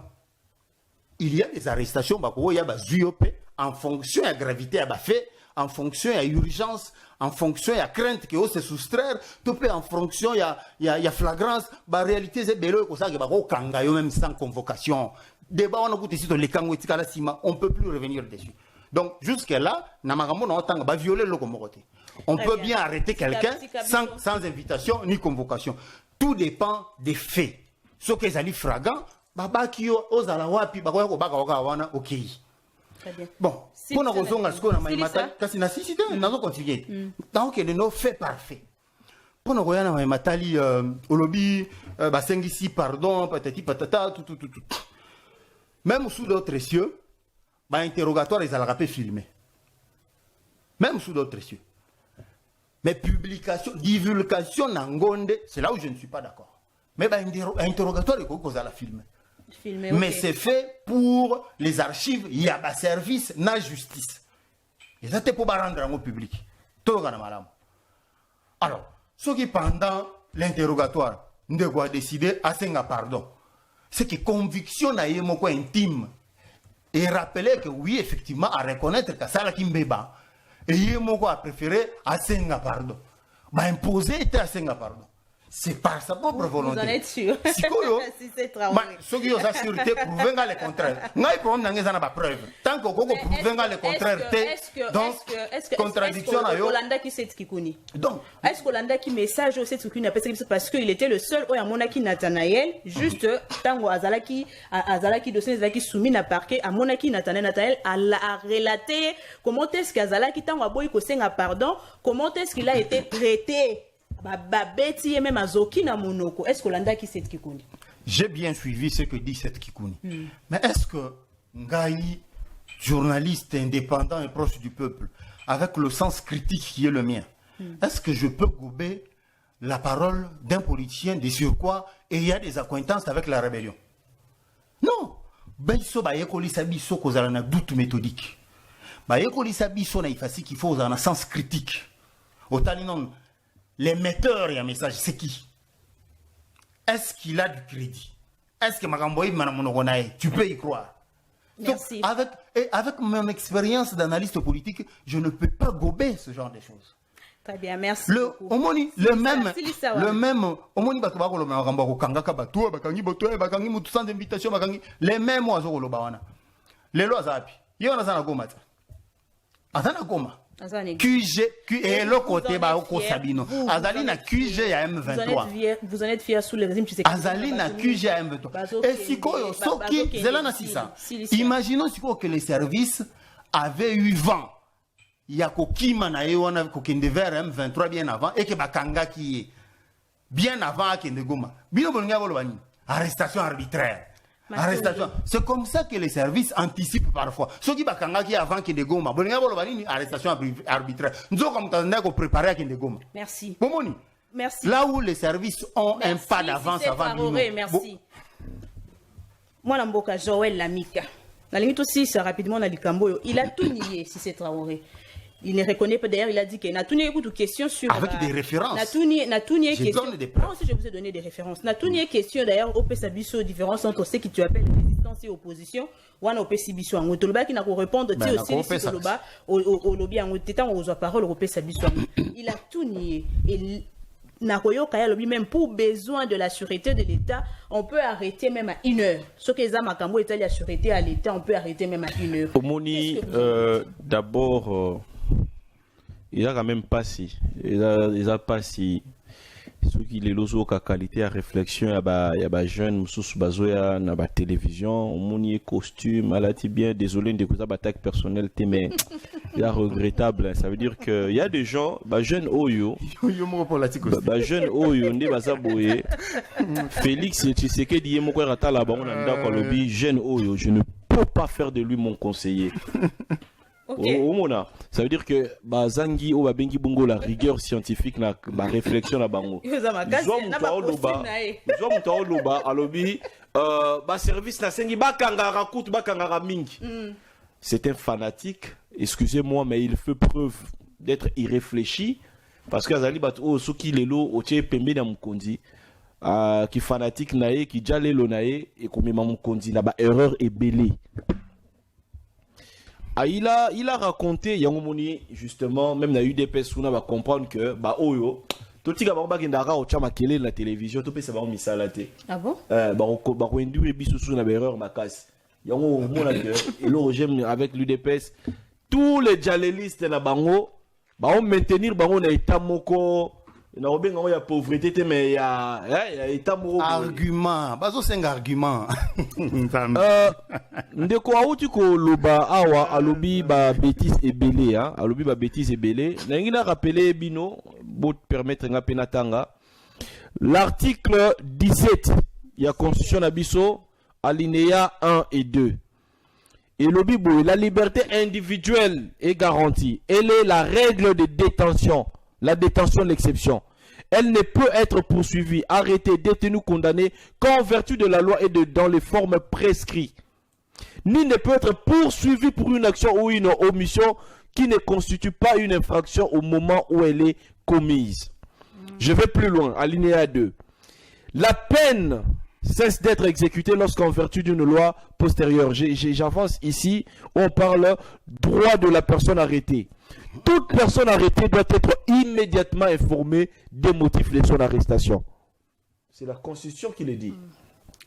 Il y a des arrestations bako ya bazuyope en fonction de la gravité à fait, en fonction de l'urgence, en fonction de la crainte que se soustraire, tout peut en fonction de la flagrance. La réalité, c'est que même sans convocation. Débat, on a on ne peut plus revenir dessus. Donc, jusque-là, on va violer le communauté. On peut bien arrêter quelqu'un sans invitation ni convocation. Tout dépend des faits. Ce qui est flagrant, ok. Bon, pour nous raisonner ce qu'on a maïmatal, parce que na si nous avons continué. Donc il nous fait parfait. Pour nous regarder maïmatali au lobby, basengisi pardon, patati patata, tout. Même sous d'autres cieux, interrogatoire ils allaient filmer. Même sous d'autres cieux. Mais publication, divulgation n'angonde, c'est là où je ne suis pas d'accord. Mais interrogatoire ils allaient filmer. Filmé, mais okay. C'est fait pour les archives, il y a un service, la justice. Et ça, c'est pour rendre au public. Tout le monde. Alors, ce qui pendant l'interrogatoire, nous devons décider à faire pardon. C'est que conviction n'a eu mon intime. Et rappeler que oui, effectivement, à reconnaître que ça, la Kimbeba, et il a préféré à faire pardon. Imposer était à faire pardon. C'est par sa propre volonté. Vous en êtes sûr. Si c'est Traoré. Ceux qui ont la sûreté prouvent le contraire. Nous avons pas preuve. Tant que vous prouvez le contraire, donc contradiction à Hollanda qui sait ce qu'il connaît. Donc, est-ce que Hollanda qui message au sait ce qu'il n'a pas parce qu'il était le seul où il y a Monaki Nathanaël juste tango Azalaki dossier Azalaki soumis à parquet à Monaki Nathanaël a relaté comment est-ce qu'Azalaki tango a boy kosenga pardon, comment est-ce qu'il a été traité. Est-ce que Hollanda qui sait Kikouni? J'ai bien suivi ce que dit cette Kikouni. Mais est-ce que Ngaï, journaliste indépendant et proche du peuple, avec le sens critique qui est le mien, est-ce que je peux gober la parole d'un politicien de surcroît et il y a des accointances avec la rébellion? Non. Biso ba yekolisa biso kozala na doute méthodique. Ba yekolisa biso na ifasi qu'il faut un sens critique. Otali non, l'émetteur et un message, c'est qui? Est-ce qu'il a du crédit? Est-ce que Magamboï Manamonogonae, tu peux y croire? Merci. Donc, avec mon expérience d'analyste politique, je ne peux pas gober ce genre de choses. Très bien, merci. Le même, omoni bato ba koloba ngamba ko kangaka bato bakangi boto bakangi mutu sans invitation bakangi les mêmes oiseaux koloba wana. Lelo azapi. Yo na sana goma. Azana goma. QG et le côté ba ko Sabino. Azali na QG ya M23. Vous en êtes fiers sous le régime Tshisekedi. Azali na QG ya M23. Et sikoyo soki zelana sisa. Imaginons sikoyo que les services avaient eu vent. Il y a Kokima na wana kokende vers M23 bien avant et que bakanga qui est bien avant Kende Goma. Bino bolnga bolobani. Arrestation arbitraire. Arrestation. C'est comme ça que les services anticipent parfois. Ceux qui bakanga qui avant Kende Goma. Bolnga bolobani arrestation arbitraire. Nous comme t'as qu'on préparer Kende Goma. Merci. Bomoni. Merci. Là où les services ont un pas d'avance avant Bino. Merci. Moi Namboka Joël Lamika. La limite aussi c'est rapidement dans Likambo. Il a tout nié si c'est Traoré. Il ne reconnaît pas, d'ailleurs, il a dit qu'il n'a tout nié beaucoup de questions sur... Avec des références. N'a tout nié questions. Moi aussi, je vous ai donné des références. N'a tout nié question, d'ailleurs, au PSABISO, différence entre ce que tu appelles résistance et opposition, ou en PSABISO. En Otoloba, qui n'a qu'à répondre, tu sais, aussi, au lobby, en Otétan, aux paroles, au PSABISO. Il a tout nié. Et Nakoyo Kaya lobby, même pour besoin de la sûreté de l'État, on peut arrêter même à 1 heure. Ce que les Amakambo est la sûreté à l'État, on peut arrêter même à 1 heure. Omoni, d'abord... Il a quand même passé. Il a passé. Ceux qui les loso ka qualité à réflexion, il y a des jeunes, sous bazoya, na ba télévision, on costume, alati bien, désolé de cause attaque personnelle, mais il est regrettable. Ça veut dire que il y a des gens, jeunes oyo, jeunes oyo, ne baza boye. Félix, tu sais que dit mon frère atala ba on anda ko lobby jeune oyo, je ne peux pas faire de lui mon conseiller. Okay. Ça veut dire que Zangi ou Babengi Bongo la rigueur scientifique la réflexion la bango. Service na sengi bakangara kout bakangara mingi. C'est un fanatique, excusez-moi mais il fait preuve d'être irréfléchi parce que Azali bat o soki lelo o tie pembe na mukonzi qui fanatique nae qui jale lo nae et comme mukonzi là ba erreur est belée. Ah, il a raconté, Yangomoni, justement, même dans UDPS, on va comprendre que, oyo, tout le monde qui a dit la télévision, tout le monde a mis ça à la télé. Ah bon? On a dit que la erreur, et avec l'UDPS, tous les djalelistes, on maintenir, on a été moko. Il y a pauvreté, mais il y a argument. Bazo c'est un argument. Ndeko auti ko loba awa alobi ba bêtise et belé hein, alobi ba bêtise et belé. N'engina rappeler bino pour permettre nga penatanga. L'article 17 il y a constitution nabiso alinéa 1 et 2. Et lobi boy la liberté individuelle est garantie. Elle est la règle de détention. La détention de l'exception. Elle ne peut être poursuivie, arrêtée, détenue, condamnée qu'en vertu de la loi et dans les formes prescrites. Ni ne peut être poursuivie pour une action ou une omission qui ne constitue pas une infraction au moment où elle est commise. Je vais plus loin, alinéa 2. La peine cesse d'être exécutée lorsqu'en vertu d'une loi postérieure. J'avance ici, on parle droit de la personne arrêtée. Toute personne arrêtée doit être immédiatement informée des motifs de son arrestation. C'est la Constitution qui le dit.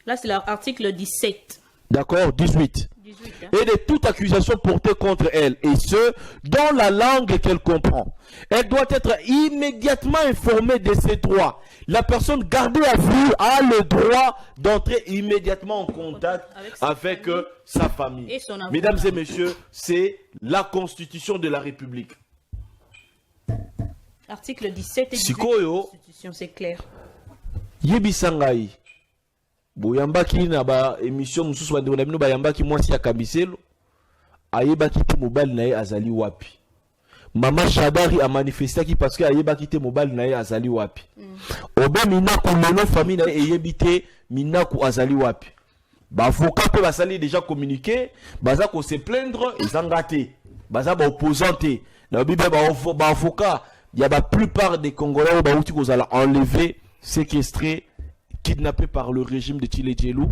Là, c'est l'article 17. D'accord, 18. Hein? Et de toute accusation portée contre elle, et ce, dans la langue qu'elle comprend. Elle doit être immédiatement informée de ses droits. La personne gardée à vue a le droit d'entrer immédiatement en contact avec sa famille. Mesdames et messieurs, c'est la Constitution de la République. Article 17 et 18 de la Constitution, c'est clair. Yebisangai. Boyambaki na ba émission mususu bande na bino bayambaki mwasi ya kamiselo ayebaki te mobali na ye azali wapi Maman Chadari a manifesté qui parce que ayeba quitté mobile na azali wapi. Obe minaku lelo famille na eyebité minaku azali wapi. Ba avocat pe basali déjà communiqué, baza ko se plaindre ezangate. Baza ba opposanté. Na bibe ba avocat, il y a la plupart des Congolais ba outi ko zala enlever, séquestrer, kidnappés par le régime de Tshilé Djelou.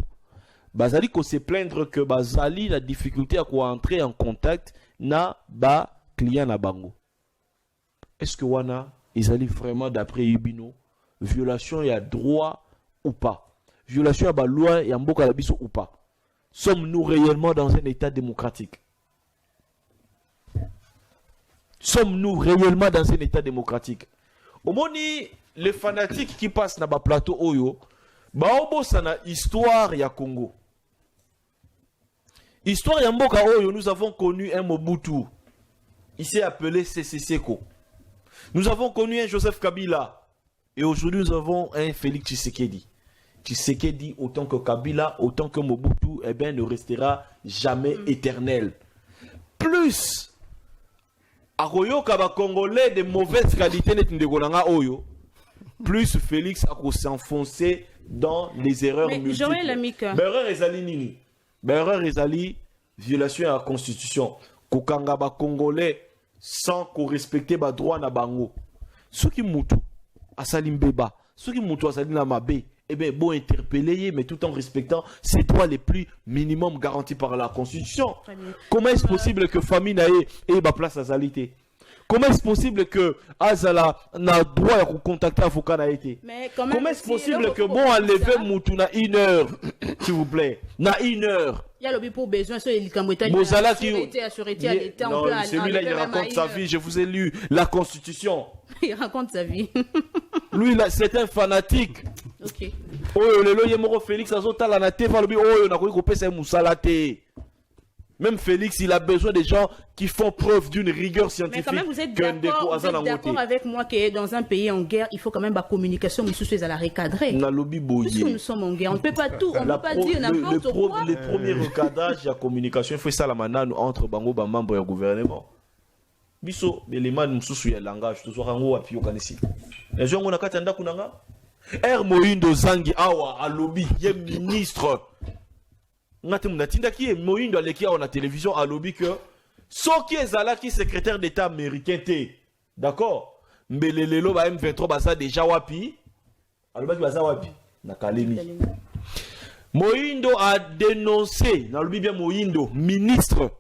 Bazali ko se plaindre que bazali la difficulté à quoi entrer en contact na ba client na bango. Est-ce que wana ils allaient vraiment d'après Ibino violation ya droit ou pas? Violation ya ba loi ya mboka la biso ou pas? Sommes-nous réellement dans un état démocratique? Sommes-nous réellement dans un état démocratique? Au moni les fanatiques qui passent na ba plateau oyo ba obosa na histoire ya Congo. Histoire ya mboka oyo, nous avons connu un Mobutu. Il s'est appelé Seko. Nous avons connu un Joseph Kabila. Et aujourd'hui, nous avons un Félix Tshisekedi. Tshisekedi, autant que Kabila, autant que Mobutu, eh bien, ne restera jamais éternel. Plus, Aroyo Kaba Congolais de mauvaise qualité, plus Félix a s'enfoncer dans les erreurs multiples. Erreur ezali nini? Erreur ezali violation à la constitution. Kokanga ba Congolais sans qu'on respecte ba droit na bango. Ceux qui mutu asali mbeba, ceux qui mutu asali na mabe, eh bien bon interpeller mais tout en respectant ces droits les plus minimum garantis par la constitution. Comment est-ce possible que famille nae et ba place azalité? Comment est-ce possible que Azala n'a droit à contacter avocat na été? Comment est-ce possible que bon enlever Moutou na 1 heure, s'il vous plaît, na 1 heure? Il y a le pour besoin sur les Mozala qui non, celui-là il raconte sa vie. Je vous ai lu la Constitution. Il raconte sa vie. Lui là, c'est un fanatique. Ok. Oh le lo yemoro Félix azotala na te va lobi oh na ko kopesa musala te. Même Félix, il a besoin des gens qui font preuve d'une rigueur scientifique. Mais quand même, vous êtes d'accord avec moi que dans un pays en guerre, il faut quand même la communication, mais sous à la recadrer. Puisque nous sommes en guerre, on ne peut pas tout, on ne peut pas dire n'importe quoi. Le premier recadrage, il y a communication, il faut ça la manane entre Bango, membres du gouvernement. Biso, l'élément de Moussou, il y a langage, tout ça, on va appuyer au Kanisi. Les gens, on a qu'à t'entendre Kunanga. Moïndo Zangi, Awa, Alobi, il est ministre. Qui est Moïndo Aleki à la télévision à lobby que ce qui est Zala qui secrétaire d'État américain d'accord mais le lelo ba M23 basa déjà wapi alobaki basa wapi na Kalemi. Moïndo a dénoncé na lobby bien Moïndo ministre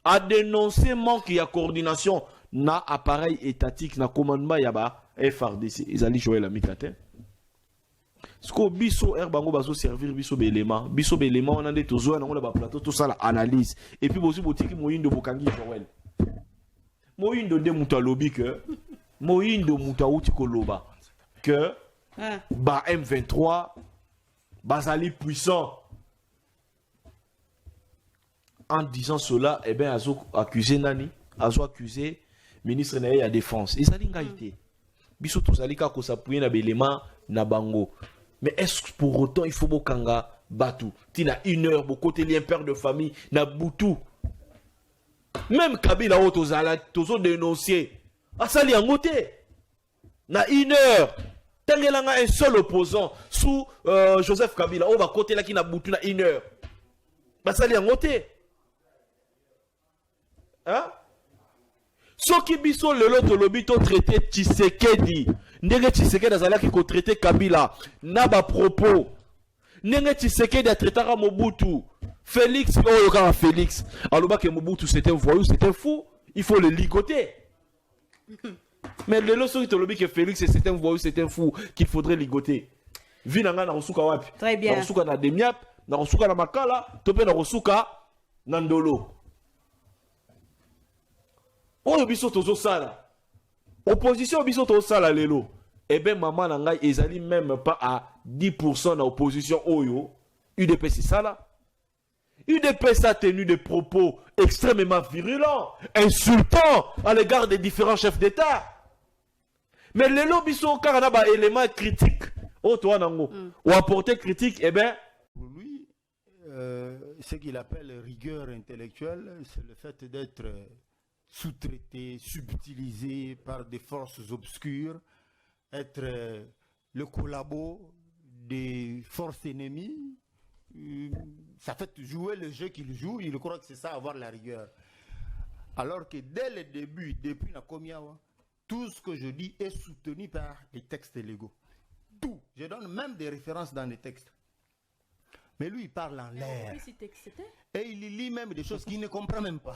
a dénoncé manque de coordination na appareil étatique na commandement yaba FRDC ils allaient jouer la mikate. Ce que biso bango bazo servir biso belema on a des toujours on a plateau tout ça la analyse et puis aussi botiki Moïndo bokangi Joël Moïndo de muta lobby que Moïndo muta uti koloba que ba M23 bazali puissant en disant cela eh bien azo accusé nani azo accusé ministre na ya défense ezali ngaité biso tozali ka ko s'appuyer na belema na bango. Mais est-ce que pour autant il faut bokanga batu? Tina 1 heure, côté lien père de famille, na boutou. Même Kabila tozo dénoncé. Asali angote. Na 1 heure. Tangelanga un seul opposant sous Joseph Kabila. On va côté là qui na boutou na 1 heure. Basali angote. Hein? Soki biso lelo to lobito traité Tshisekedi. Ndenge Tshisekedi azalaki ko traité Kabila na ba propos. Ndenge Tshisekedi a traité Mobutu. Félix oyo Félix. Aloba que Mobutu c'était un voyou, c'était un fou. Il faut le ligoter. Mais lelo soki to lobi que Félix c'était un voyou, c'était un fou qu'il faudrait ligoter. Vinanga na rosuka wapi? Très bien. Na rosuka na Demiap, na rosuka na Makala, tope na rosuka na Ndolo. Oyo biso tozo sala. Opposition biso tozo sala lelo. Eh ben maman nangai ezali même pas à 10% na opposition oyo. UDPS sala. UDPS a tenu des propos extrêmement virulents, insultants à l'égard des différents chefs d'État. Mais lelo biso car na ba élément critique. Oh toi nango. Ou apporter critique eh ben pour lui ce qu'il appelle rigueur intellectuelle, c'est le fait d'être sous-traité, subtilisé par des forces obscures, être le collabo des forces ennemies. Ça fait jouer le jeu qu'il joue, il croit que c'est ça, avoir la rigueur. Alors que dès le début, depuis la Komiawa, tout ce que je dis est soutenu par les textes légaux. Tout. Je donne même des références dans les textes. Mais lui, il parle en l'air. Et il lit même des choses qu'il ne comprend même pas.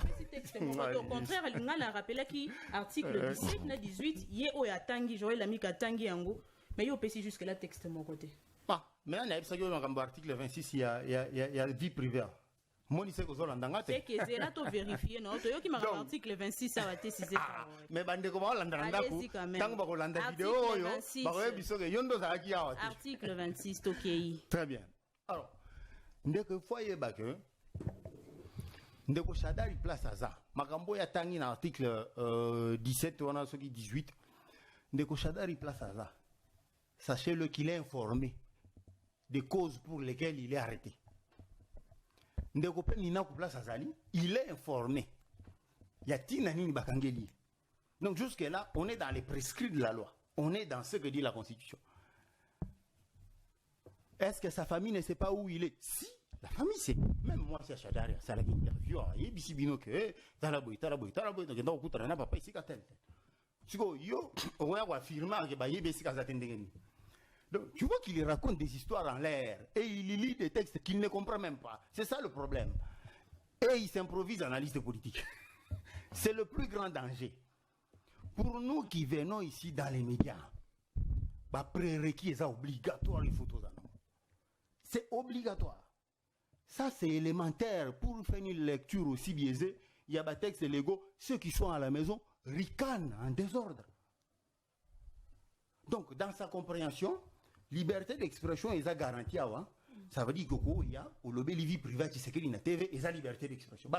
Au contraire, il a rappelé que l'article 17 et 18, il y a Tangi, Joël Ami Tangi Ango, mais il y a aussi jusque là texte de mon côté. Ah, mais on a l'article 26, il y a vie privée. Moi, je sais que c'est que c'est là to vérifier non to yo qui m'a article 26 ça va être 6 mais bande ko landa ndako tango ba ko landa vidéo yo ba ko biso ke yondo za ki awa article 26 to kei très bien. Alors ndeko foyer ba que ndeko Shadari place aza makambo ya tangi na article 17 wana soki 18 ndeko Shadari place aza. Sachez-le qu'il est informé des causes pour lesquelles il est arrêté. Il est informé. Donc jusque-là, on est dans les prescrits de la loi. On est dans ce que dit la Constitution. Est-ce que sa famille ne sait pas où il est? Si, la famille sait. Même moi, c'est Shadari, ça l'a interview. Il y a bino que talaboy, donc on a papa ici katel. Yo, on va affirmer que baye besi kazatendengeni. Donc, tu vois qu'il raconte des histoires en l'air et il lit des textes qu'il ne comprend même pas. C'est ça le problème. Et il s'improvise analyste politique. C'est le plus grand danger. Pour nous qui venons ici dans les médias, prérequis est obligatoire, il faut tout ça. C'est obligatoire. Ça, c'est élémentaire. Pour faire une lecture aussi biaisée, il y a des textes légaux. Ceux qui sont à la maison ricanent en désordre. Donc, dans sa compréhension, liberté d'expression est garantie avant. Ça veut dire qu'il y a au vie privée qui s'écrit dans la TV et la liberté d'expression.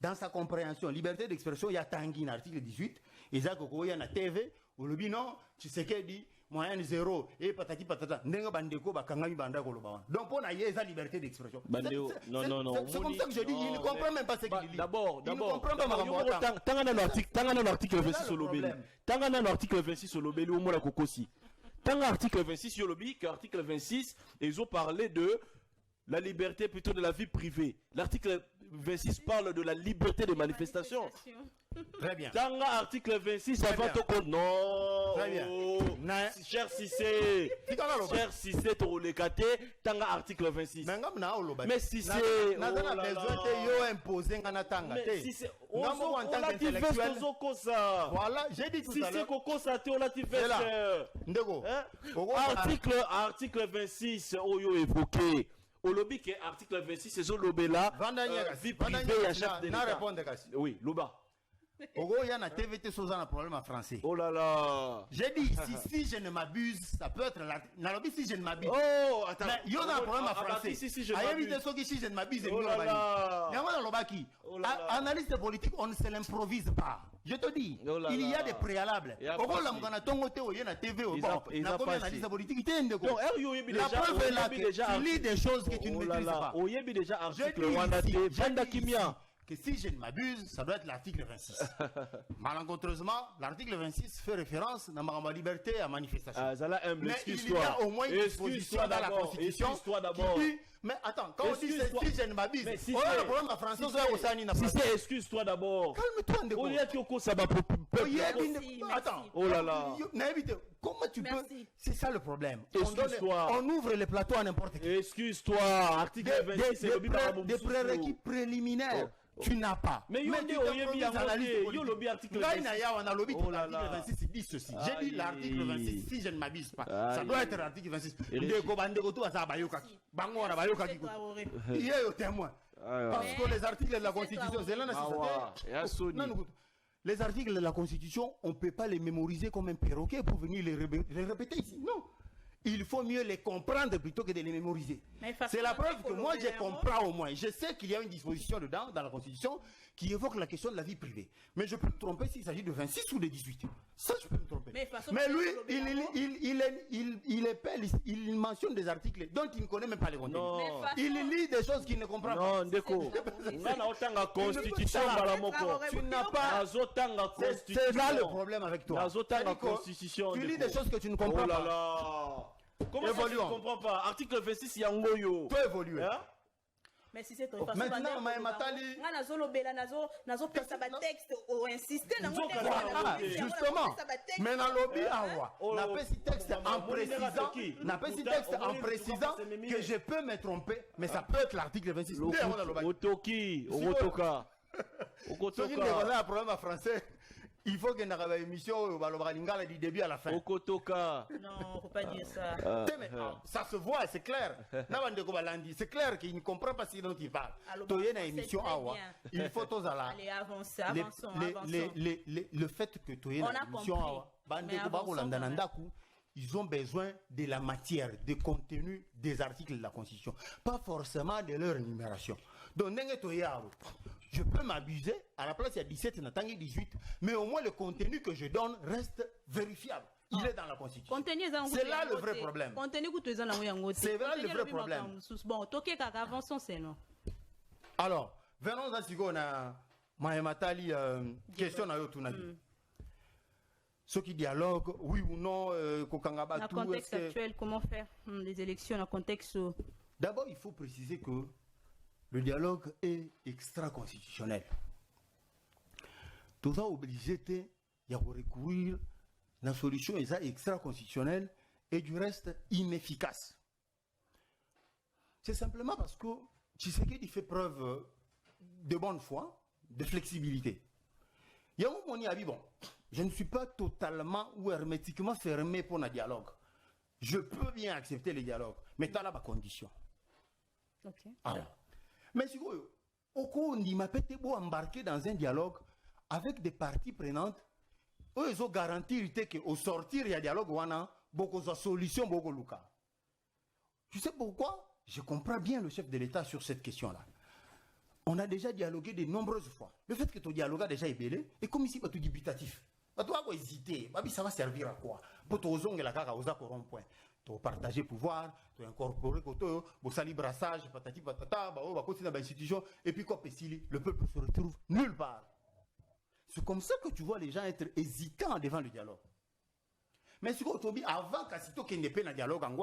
Dans sa compréhension, liberté d'expression, il y a Tanguy, l'article 18, et ça, il y a la TV, au lobby, non, tu sais qu'il dit, moyenne zéro, et patati patata, n'enga bandeko, bakangami banda kolobawan. Donc, on a la liberté d'expression. C'est comme ça que je dis, il ne comprend même pas ce qu'il dit. D'abord, Tangana l'article 26 sur l'obéli. Tangana l'article 26 sur l'obéli, au moins la cocosi. Tangana l'article 26 sur l'obéli, l'article 26, ils ont parlé de la liberté plutôt de la vie privée. L'article 26 parle de la liberté de manifestation. Très bien. Dans l'article 26, ça va te compte. Non. Très bien. Cher Cissé. Cher Cissé, tu as dans l'article 26. Mais si c'est. Voilà, j'ai dit tout à l'heure. Article 26, Oyo évoqué. Au lobby qui est article 26, c'est au lobby là. Vie privée à chef de l'État. Oui, Loba. Ogo y a na TVT sans un problème en français. Oh là là. J'ai dit si je ne m'abuse, ça peut être la lobby si je ne m'abuse. Oh, attends. Mais il y a un problème en français. Si je m'abuse. Si je ne m'abuse, oh là là. Analyste politique, on ne se l'improvise pas. Je te dis, il y a des préalables. Ogo la mgana tongo te oye na TV au bon. Na comme analyste politique, la preuve est là que tu lis des choses que tu ne maîtrises pas. Oyebi déjà article Wandate, Vanda Kimia. Que si je ne m'abuse, ça doit être l'article 26. Malencontreusement, l'article 26 fait référence à ma liberté à manifestation. Mais il y a au moins une disposition dans la Constitution qui dit, mais attends, quand on dit si je ne m'abuse, on a le problème en français, si c'est excuse-toi d'abord. Calme-toi, Ndeko. Attends, oh là là. Comment tu peux. C'est ça le problème. On ouvre les plateaux à n'importe qui. Excuse-toi, article 26, c'est des prérequis préliminaires. Tu n'as pas. Mais tu lobby article 26. On a lobby pour l'article 26, il dit ceci. J'ai dit l'article 26, si je ne m'abuse pas. Ça doit être l'article 26. Il est au témoin. Parce que les articles de la Constitution, c'est là, les articles de la Constitution, on ne peut pas les mémoriser comme un perroquet pour venir les répéter ici. Non. il faut mieux les comprendre plutôt que de les mémoriser. C'est la preuve que moi, je comprends au moins. Je sais qu'il y a une disposition dedans, dans la Constitution, qui évoque la question de la vie privée. Mais je peux me tromper s'il s'agit de 26 ou de 18. Ça, je peux me tromper. Mais lui, il mentionne des articles dont il ne connaît même pas les contenus. Il lit des choses qu'il ne comprend pas. Non, Ndeko. Tu n'as pas. C'est là le problème avec toi. Tu lis des choses que tu ne comprends pas. Comment ça, tu ne comprends pas? Article 26, il y a un goyo. Tu évolues. Mais si c'est ton maintenant, Matali. Justement. Mais dans le lobby, n'a pas si texte en précisant que je peux me tromper, mais ça peut être l'article 26. Otoki, Otoka. Ceux qui ont un problème en français, il faut qu'il y ait une émission du début à la fin. Non, faut pas dire ça. Ça se voit, c'est clair. C'est clair qu'il ne comprend pas ce dont il parle. Il faut tous aller. Allez, avançons. Le fait que tu aies une émission, ils ont besoin de la matière, du contenu des articles de la Constitution, pas forcément de leur énumération. Donc, je peux m'abuser, à la place il y a 17, il y a 18, mais au moins le contenu que je donne reste vérifiable. Il est dans la Constitution. C'est là le vrai problème. C'est là le vrai problème. Alors, venons à ce qu'on a Mahematali, question à tout. Ceux qui dialoguent, oui ou non, dans le contexte actuel, comment faire les élections dans le contexte. D'abord, il faut préciser que le dialogue est extra-constitutionnel. Tout ça obligé de recourir à une solution extra-constitutionnelle et du reste inefficace. C'est simplement parce que Tshisekedi fait preuve de bonne foi, de flexibilité. Il y a un moment où il a dit, bon, je ne suis pas totalement ou hermétiquement fermé pour un dialogue. Je peux bien accepter le dialogue, mais tu as là ma condition. Ok. Alors, mais si vous, on m'a peut-être embarquer dans un dialogue avec des parties prenantes, eux, ils ont garanti qu'au sortir, il y a un dialogue, il y a beaucoup de solutions, beaucoup de cas. Tu sais pourquoi? Je comprends bien le chef de l'État sur cette question-là. On a déjà dialogué de nombreuses fois. Le fait que ton dialogue a déjà ébélé, et comme ici, tu es dubitatif. Tu dois hésiter. Ça va servir à quoi? Pour te zonger la caca aux rond-point. Tu partager pouvoir, tu incorporer tu sali brassage, patati patata, tu continuer dans l'institution, et puis quoi, le peuple se retrouve nulle part. C'est comme ça que tu vois les gens être hésitants devant le dialogue. Mais si tu dis avant qu'il n'y ait pas de dialogue, en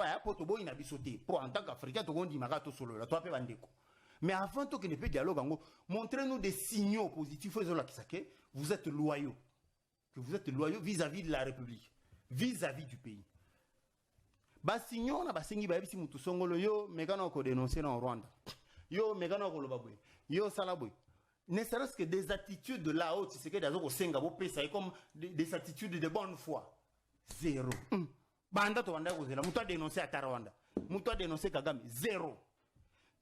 tant qu'Africain, tu dis solo, là, tu peux bandeko. Mais avant qu'il n'y ait pas de dialogue, montrez-nous des signaux positifs. Vous êtes loyaux. Que vous êtes loyaux vis-à-vis de la République, vis-à-vis du pays. Signaux, si mutu songolo yo, mekano ko dénoncer en Rwanda. Yo, mekano ko lobabwe. Yo, salaboy. Ne serait-ce que des attitudes de la haute, c'est que d'ailleurs au Singapore, c'est comme des attitudes de bonne foi. Zéro. Banda to wanda ko zela, mutu a dénoncé à Rwanda. Mutu a dénoncé Kagame, zéro.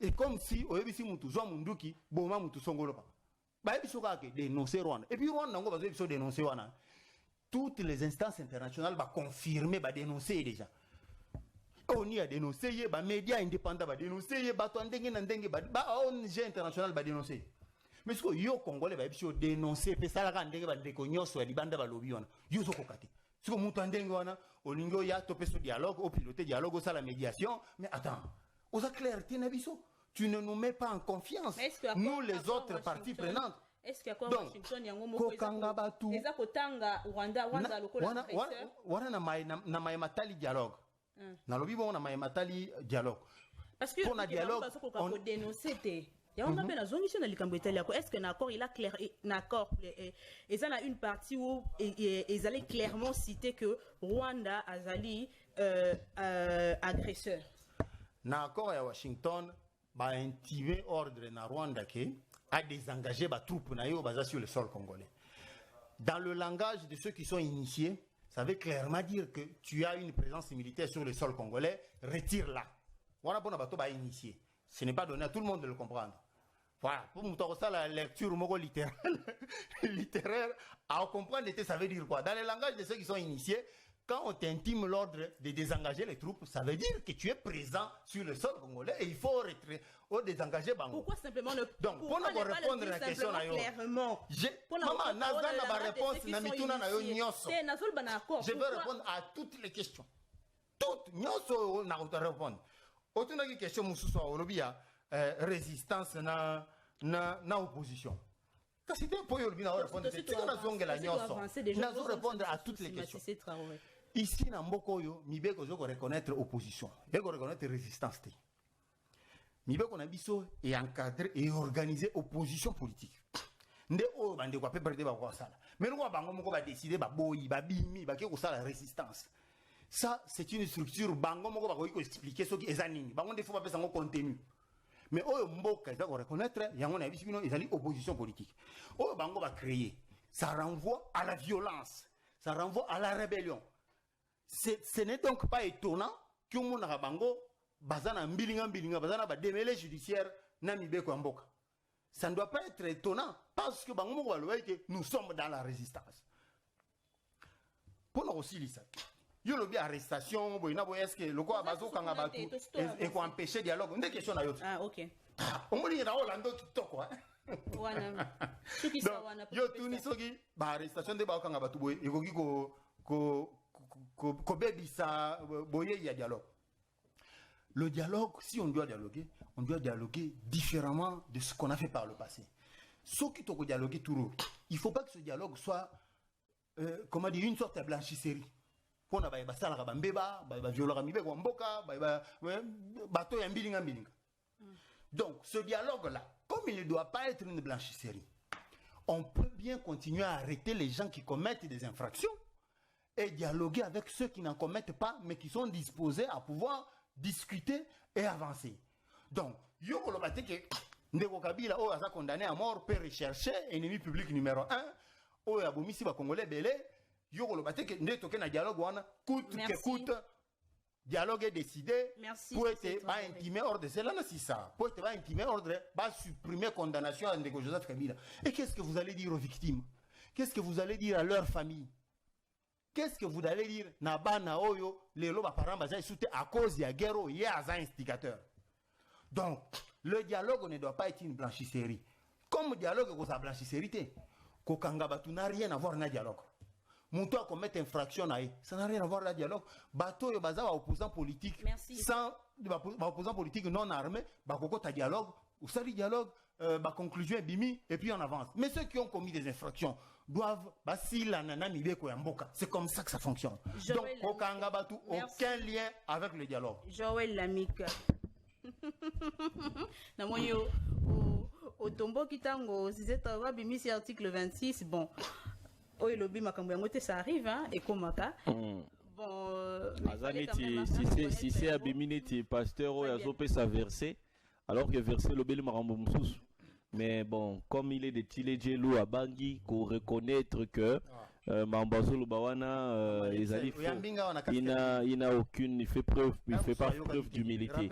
Et comme si, au début, si mutu zo munduki, boma mutu songolo pa. Dénoncer Rwanda. Et puis Rwanda, on va dénoncer Rwanda. Toutes les instances internationales vont confirmer, vont dénoncer déjà. On y a dénoncé, les médias indépendants vont dénoncer, les ONG internationales vont dénoncer. Mais ce que les Congolais vont dénoncer, c'est ça la ndenge va déconner sur les bandes va lobby wana. Yo zo kokate. Ce que mutu ndenge wana, olingo ya topé ce dialogue, au piloter dialogue, ça la médiation. Mais attends, aux clarté na biso. Tu ne nous mets pas en confiance. Nous, les autres parties prenantes. Est-ce qu'il y a quoi Washington yango moko eza kotanga Rwanda lokola wana na Mahematali dialogue. Na lobi bon na Mahematali dialogue. Parce que pour dialogue on dénoncer te. Il y a un peu la zone sur likambo Italie. Est-ce que l'accord il a clair l'accord et ça a une partie où ils allaient clairement citer que Rwanda azali agresseur. Na accord à Washington ba intimer ordre na Rwanda a désengagé ba troupes na yo basé sur le sol congolais. Dans le langage de ceux qui sont initiés, ça veut clairement dire que tu as une présence militaire sur le sol congolais, retire-la. Voilà pour bato ba initié. Ce n'est pas donné à tout le monde de le comprendre. Voilà, pour nous ça la lecture littéraire à comprendre ça veut dire quoi. Dans le langage de ceux qui sont initiés, quand on t'intime l'ordre de désengager les troupes, ça veut dire que tu es présent sur le sol congolais et il faut désengager Bango. Pourquoi simplement ne Donc, pour ne pas répondre à la question, clairement? Maman, Naza n'a pas réponse, Namituna n'a pas nyoso. Je veux répondre à toutes les questions. Toutes, nyoso n'a pas répondre. Autant de questions, Moussoussa, Olobia, résistance na opposition. C'était pour répondre à toutes les questions. Ici, dans Mbokoyo, Mibeko je reconnaître opposition, je reconnaître résistance. Mibeko na biso et encadrer et organiser opposition politique. Nde o bande ko pe perdre ba ko sala. Mais nous bango moko ba décider ba boyi ba bimi ba ke ko sala résistance. Ça c'est une structure bango moko ba ko expliquer ce qui est zanini. Bango des fois ba pesa ngo contenu. Mais oyo mboka ils doivent reconnaître yango na biso bino ezali opposition politique. Oyo bango va créer, ça renvoie à la violence, ça renvoie à la rébellion. Ce n'est donc pas étonnant que mona bango bazana mbilinga bazana ba démêlé judiciaire na mibeko mboka. Ça ne doit pas être étonnant parce que bango moko baloba que nous sommes dans la résistance. Pour nous aussi lisa. Yo lobi arrestation boyina boyeske loko abazo kanga batu et ko empêcher dialogue ndé question na yote. Ah OK. On moni na Orlando TikTok wana. Suki sa wana. Yo tuni soki ba arrestation de ba kanga batu boye ekoki ko bebisa boye ya dialogue. Le dialogue, si on doit dialoguer différemment de ce qu'on a fait par le passé. Ce qui doit dialoguer tout, il ne faut pas que ce dialogue soit comment dire, une sorte de blanchisserie. Donc, ce dialogue-là, comme il ne doit pas être une blanchisserie, on peut bien continuer à arrêter les gens qui commettent des infractions et dialoguer avec ceux qui n'en commettent pas, mais qui sont disposés à pouvoir discuter et avancer. Donc, Yoko Lobate que Ndeko Kabila a condamné à mort peut rechercher ennemi public numéro 1 au Abomisi ba Congolais belé Yoko Lobate que Ndeko toke na dialogue wana coûte que coûte dialogue est décidé pour être pas intimé ordre c'est là c'est ça pour être pas intimé ordre pas supprimer condamnation à Ndeko Joseph Kabila. Et qu'est-ce que vous allez dire aux victimes? Qu'est-ce que vous allez dire à leur famille? Qu'est-ce que vous allez dire Nabana Oyo, les loba parents à cause de la guerre, il y a un instigateur. Donc, le dialogue ne doit pas être une blanchisserie. Comme le dialogue est une blanchisserie, Kokangabatu n'a rien à voir avec le dialogue. Mouto a commettre infraction, ça n'a rien à voir avec le dialogue. Bato est basé opposant politique sans opposant politique non armé, bakoko ta dialogue, ou ça le dialogue, conclusion est bimi et puis on avance. Mais ceux qui ont commis des infractions doivent c'est comme ça que ça fonctionne. Donc Kokanga Batu aucun lien avec le dialogue. Joël Lamika. Namoyo au tombeau kitango si c'est bimisi article 26 bon. Oyo lobi makambo yango te ça arrive hein et komaka. Bon azaniti si c'est abiminiti pasteur oyo azope sa verser alors que verser lobeli makambo mususu. Mais bon, comme il est de Tiledjelou à Bangui, qu'on reconnaître que Mambazolo Bawana, il n'a aucune, il fait pas preuve d'humilité.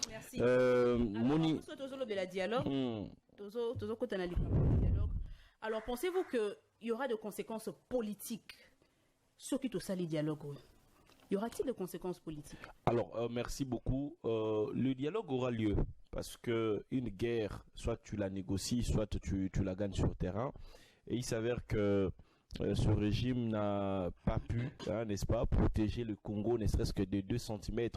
Merci. Moni. Alors, pensez-vous qu'il y aura des conséquences politiques sur qui tout ça les dialogues? Y aura-t-il des conséquences politiques? Alors, merci beaucoup. Le dialogue aura lieu. Parce que une guerre, soit tu la négocies, soit tu la gagnes sur terrain. Et il s'avère que ce régime n'a pas pu, hein, n'est-ce pas, protéger le Congo, ne serait-ce que de 2 cm.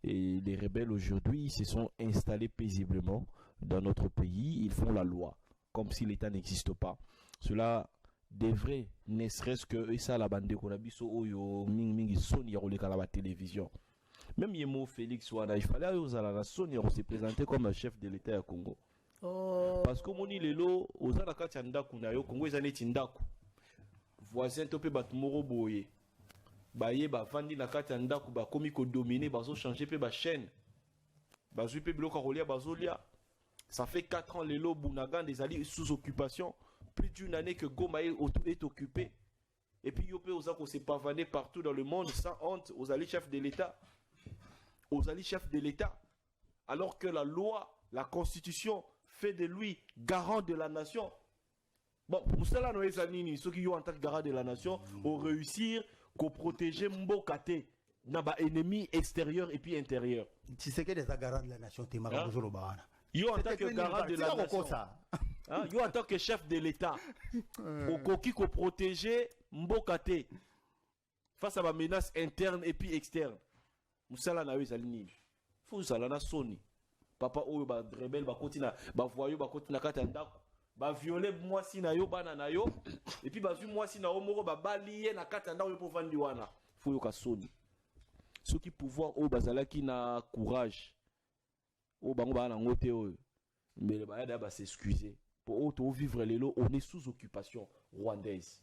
Et les rebelles aujourd'hui se sont installés paisiblement dans notre pays. Ils font la loi, comme si l'État n'existe pas. Cela devrait, ne serait-ce que, et ça la bande qu'on a vu sur Oyo, Ming Son, il y a la télévision. Même Yemo Félix Ouana, il fallait aux Alanasson, il s'est présenté comme un chef de l'État au Congo. Parce que mon île, aux Alakati Andaku, au Congo, ils en étaient Ndaku. Voisin topé Batmoro Boye. Baye, Bafandi Nakati Andaku, Bakomiko dominé, Bazo changé pe chaîne. Bazo pe bloc Rolia, Bazolia. Ça fait 4 ans, les lots Bounagan, des alliés sous occupation. Plus d'une année que Goma est occupé. Et puis, Yopé Ozako s'est pavané partout dans le monde sans honte aux alliés chefs de l'État. Aux alliés chefs de l'État. Alors que la loi, la constitution fait de lui garant de la nation. Bon, pour cela, nous, ceux qui ont en tant que garant de la nation, ont réussir ko protéger mbokate na ba ennemi extérieur et puis intérieur. Tu sais que des garants de la nation t'es marre de l'obana. Yo en tant que garant de la nation. Hein? Yo en tant que chef de l'État. Okoki ko protéger mbokate face à ma menace interne et puis externe. Musala na yo ezalini. Faut sala na soni. Papa oyo ba rebelle ba kotina ba voyou ba kotina kata ndako. Ba violer moi si na yo bana na yo et puis ba vu moi si na yo moko ba balié na kata ndako yo po vandi wana. Faut yo ka soni. Ceux qui pouvoir au bazala qui na courage. Au bango ba na ngote oyo. Mais ba ya ba s'excuser. Pour auto vivre lelo, on est sous occupation rwandaise.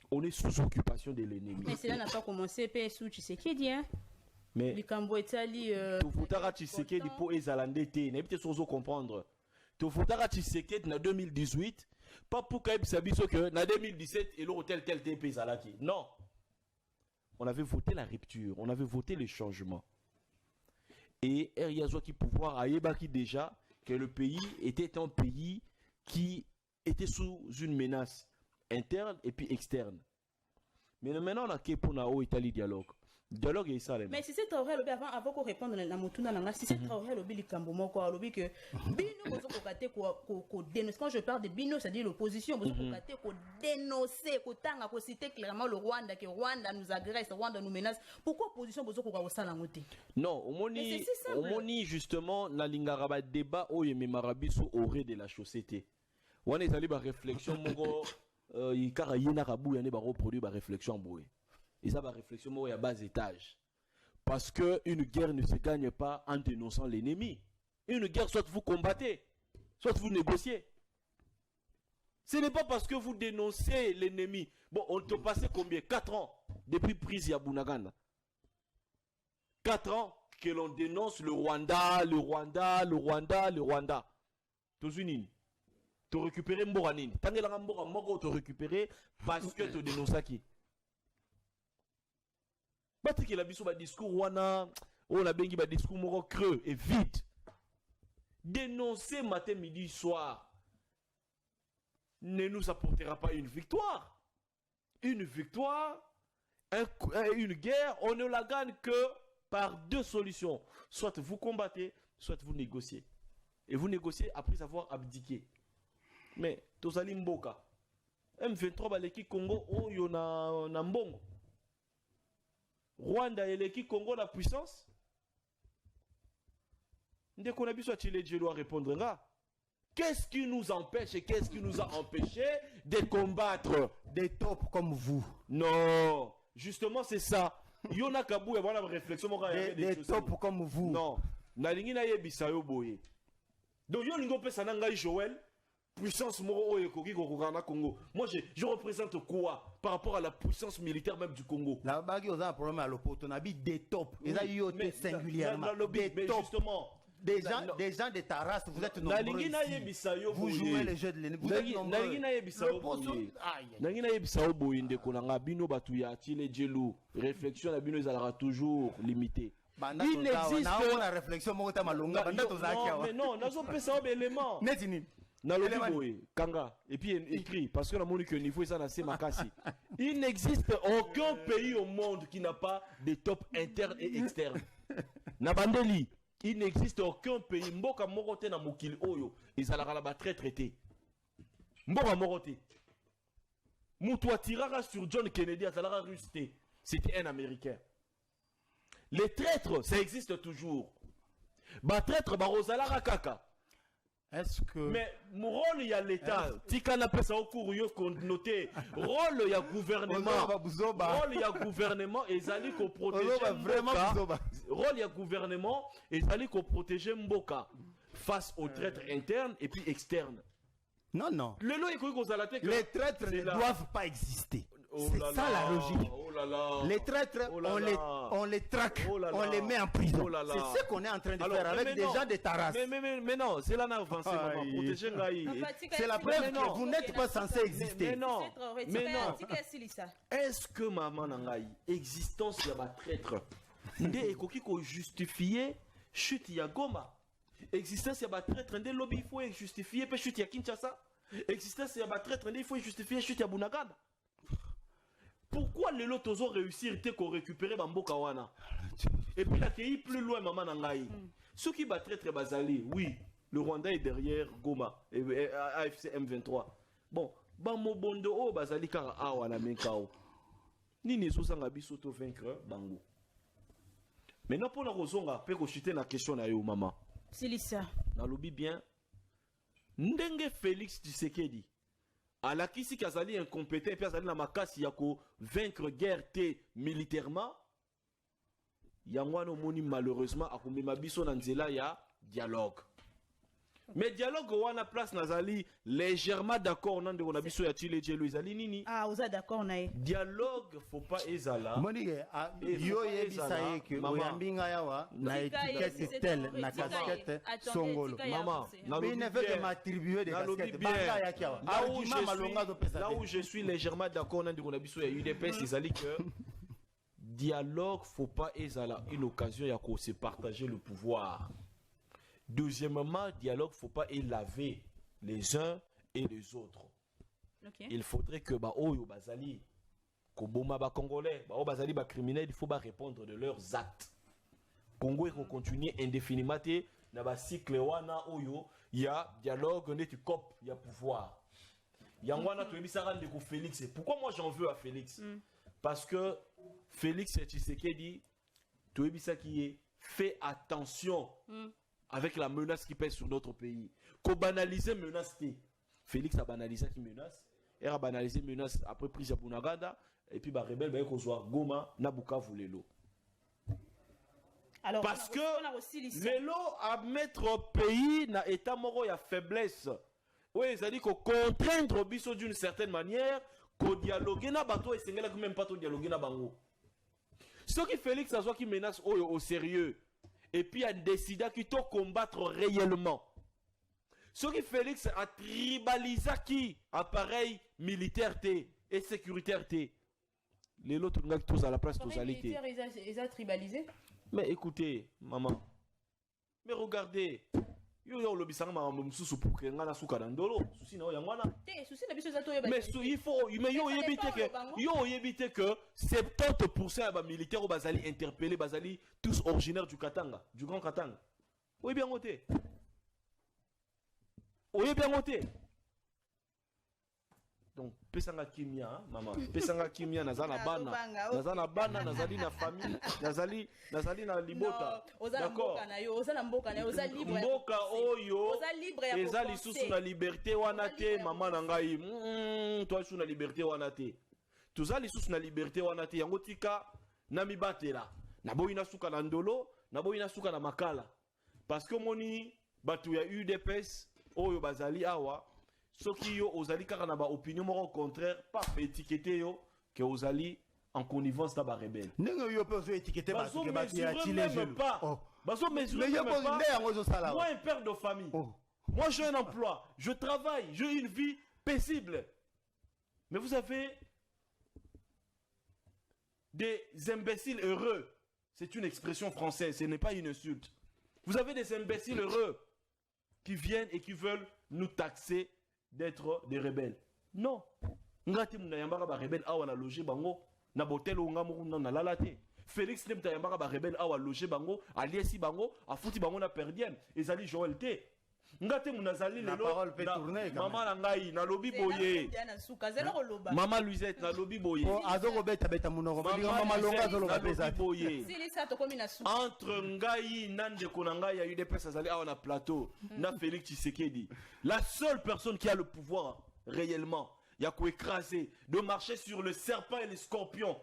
On est sous occupation de l'ennemi. Mais cela n'a pas commencé PSU, tu sais qui dit hein? Mais Likambo Etali Tofutara Tshisekedi po ezalande te, n'habite sozo comprendre. Tofutara Tshisekedi na 2018, pas pour Kaib Sabiso que na 2017 et l'hôtel tel TP ezalaki. Non. On avait voté la rupture, on avait voté le changement. Et Eriazo qui pouvoir a yebaki déjà que le pays était un pays qui était sous une menace interne et puis externe. Mais maintenant, on a qu'à pour na Italie dialogue. Dialogue est ça. Mais si c'est Traoré lobby avant qu'on réponde à la motuna nanga, si c'est Traoré lobby likambo moko lobby que bino bozo ko kate ko dénoncer. Quand je parle de bino, c'est-à-dire l'opposition, bozo ko kate ko dénoncer, ko tanga ko citer clairement le Rwanda que Rwanda nous agresse, Rwanda nous menace. Pourquoi opposition bozo ko sala ngote? Non, au moni justement na lingara ba débat o yeme marabiso aurait de la chaussée. Wana ezali ba réflexion moko ikara yena kabu ya ne ba reproduire ba réflexion boye. Et ça va réflexion à bas étage. Parce qu'une guerre ne se gagne pas en dénonçant l'ennemi. Une guerre, soit vous combattez, soit vous négociez. Ce n'est pas parce que vous dénoncez l'ennemi. Bon, on te passait combien? 4 ans depuis prise à Bunagana. 4 ans que l'on dénonce le Rwanda, le Rwanda, le Rwanda, le Rwanda. Tosunini. Tu récupères Mboranini. Tangela Mbora Moko te récupérer parce que tu dénonces qui? Parce que la biso ba discours wana, on a bengi ba discours moro creux et vide. Dénoncer matin, midi, soir ne nous apportera pas une victoire. Une victoire, une guerre, on ne la gagne que par 2 solutions. Soit vous combattez, soit vous négociez. Et vous négociez après avoir abdiqué. Mais Tozali Mboka, M23 baleki Congo, oh yona na mbongo. Rwanda et l'équipe Congo la puissance. Dès qu'on a besoin de doit répondre là. Qu'est-ce qui nous empêche et qu'est-ce qui nous a empêché de combattre des tops comme vous? Non, justement c'est ça. Yona Kabou et voilà la réflexion. Des tops comme vous. Non, Nalingi na yebisa yo boye. Donc yo lingo pesa nanga Joël. Puissance moro ekoki kokokana Congo. Moi je représente quoi par rapport à la puissance militaire même du Congo? La bagi on a un problème à l'opposition, on a des tops. Ils ont yoté singulièrement. Des tops. Justement. Des gens de ta race, vous êtes nombreux ici. Vous jouez les jeux de l'ennemi. Vous êtes nombreux. Nangina yebisa boye ndeko nanga bino batu ya tile jelu. Réflexion na bino ezalaka toujours limitée. Il n'existe pas la réflexion mota malonga banda tozaki. Mais non, nazo pesa ob élément. Netini. Kanga, et puis écrit, parce que la monique niveau ça n'a makasi. Il n'existe aucun pays au monde qui n'a pas des tops internes et externes. Nabandeli, il n'existe aucun pays. Mboka morote na mokili oyo, ils allaient là-bas très traité. Mboka morote. Moutoua tirara sur John Kennedy à Zalara Rusté. C'était un Américain. Les traîtres, ça existe toujours. Ba traître, ba Rosalara Kaka. Est-ce que... Mais mon rôle, il y a l'État. Tika n'a pas ça au cours, il faut noter. Rôle, il y a gouvernement. Rôle, il y a gouvernement et ils allaient qu'on protège Mboka. Rôle, il y a gouvernement et ils allaient qu'on protège Mboka face aux traîtres internes et puis externes. Non, non. Les traîtres ne doivent pas exister. C'est ça la logique. Les traîtres, on les traque, on les met en prison. C'est ce qu'on est en train de faire avec des gens de ta race. Mais non, c'est là qu'on avance. C'est la preuve que vous n'êtes pas censé exister. Mais non. Est-ce que maman Nangaï, existence y a traître, ndé ekoki ko justifier chute ya Goma. Existence y a traître, ndé lobby il faut justifier pe chute ya Kinshasa. Existence y a traître, ndé il faut justifier chute ya Bunagana. pourquoi les lots ont réussi à récupérer Bamboka wana? Et puis, il a accueilli plus loin Maman Nangaï. Ceux qui battent très basali, oui, le Rwanda est derrière Goma, et AFC M23. Bon, Bamo Bondo, oh, basali kara awa na menkao. Ni nezo sanga biso to vaincre bango. Maintenant, pour la rozonga, peut chuter la question na yo, maman. Silisa. Na lobi bien. Ndenge Félix Tshisekedi. Alakisi kazali incompétent, puis azali na makasi yako vaincre guerre te militairement. Yangwano moni malheureusement akumema biso na nzela ya dialogue. Mais dialogue wana place nazali légèrement d'accord nande on a biso ya tile jelo ezali nini? Ah, vous êtes d'accord na dialogue faut pas ezala. Monike yo yebisa que oyambinga yawa na étiquette telle na casquette songolo. Maman, mais il ne veut que m'attribuer des casquettes. Banga ya kiawa. Là où je suis légèrement d'accord nande on a biso ya UDPS ezali que dialogue faut pas ezala une occasion ya ko se partager le pouvoir. Deuxièmement, dialogue faut pas élaver les uns et les autres. Okay. Il faudrait que oyo bazali ko boma ba congolais, ba bazali ba criminels, il faut ba répondre de leurs actes. Congo il faut continuer indéfiniment na ba cycle wana oyo ya dialogue net cop ya pouvoir. Yangwana to ebisara ndeko Félix. Pourquoi moi j'en veux à Félix? Parce que Félix Tshisekedi to ebisa qui est fait attention avec la menace qui pèse sur notre pays. Qu'on banalise menace. Félix a banalisé qui menace. Il a banalisé menace après prise à Bunaganda. Et puis, bah, rebelle, bah, qu'on soit Goma, Nabuka, Voulelo. Alors, parce que l'élo à mettre au pays na état moro ya faiblesse. Oui, ça dit qu'on contraindre biso d'une certaine manière, qu'on dialogue na bateau et c'est même pas tout dialoguer na bango. Ce qui Félix a qui menace au sérieux. Et puis a décidé qu'il doit combattre réellement. Ce qui Félix a tribalisé qui appareil militaire et sécuritaire. Les autres n'ont tous à la place tous à l'été. Ils ont tribalisé. Mais écoutez, maman. Mais regardez. Mais il faut éviter que 70% des militaires bazali interpellés bazali tous originaires du Katanga, du Grand Katanga. Oui bien noté. Oui bien noté. Donc pesanga kimia maman, pesanga kimia nazana bana nazali na famille, nazali na libota. D'accord. Mboka oyo ezali susu na liberté wana te mama na ngai. Toi su na liberté wana te. Tozali susu na liberté wana te yango tika na mibatela. Na boyina suka na ndolo, na boyina suka na makala. Parce que moni batu ya UDPS oyo bazali awa soki yo ozali kaka na ba opinion moko contraire pas étiqueté yo que ozali en connivence na ba rebelle. Nengo yo peut étiqueter ba que ba ya tile pas. Baso mesurer même pas. Moi un père de famille. Moi j'ai un emploi, je travaille, j'ai une vie paisible. Mais vous avez des imbéciles heureux. C'est une expression française, ce n'est pas une insulte. Vous avez des imbéciles heureux qui viennent et qui veulent nous taxer d'être des rebelles. Non. Ngati muna yambaka ba rebelle awa na loger bango na botel nga mo na lalate. Félix Lemta yambaka ba rebelle awa loger bango, aliesi bango, afuti bango na perdiem, ezali Joël T. Ngati muna zali la parole peut tourner maman na ngai na lobi boye. Maman Luisette na lobi boye. Azoko beta beta munoko maman longa zolo ba pesa boye. Sili sa to komi na su. Entre ngai nande ko ngai ya UDPS azali awa na plateau na Félix Tshisekedi. La seule personne qui a le pouvoir réellement, il y a quoi écraser, de marcher sur le serpent et les scorpions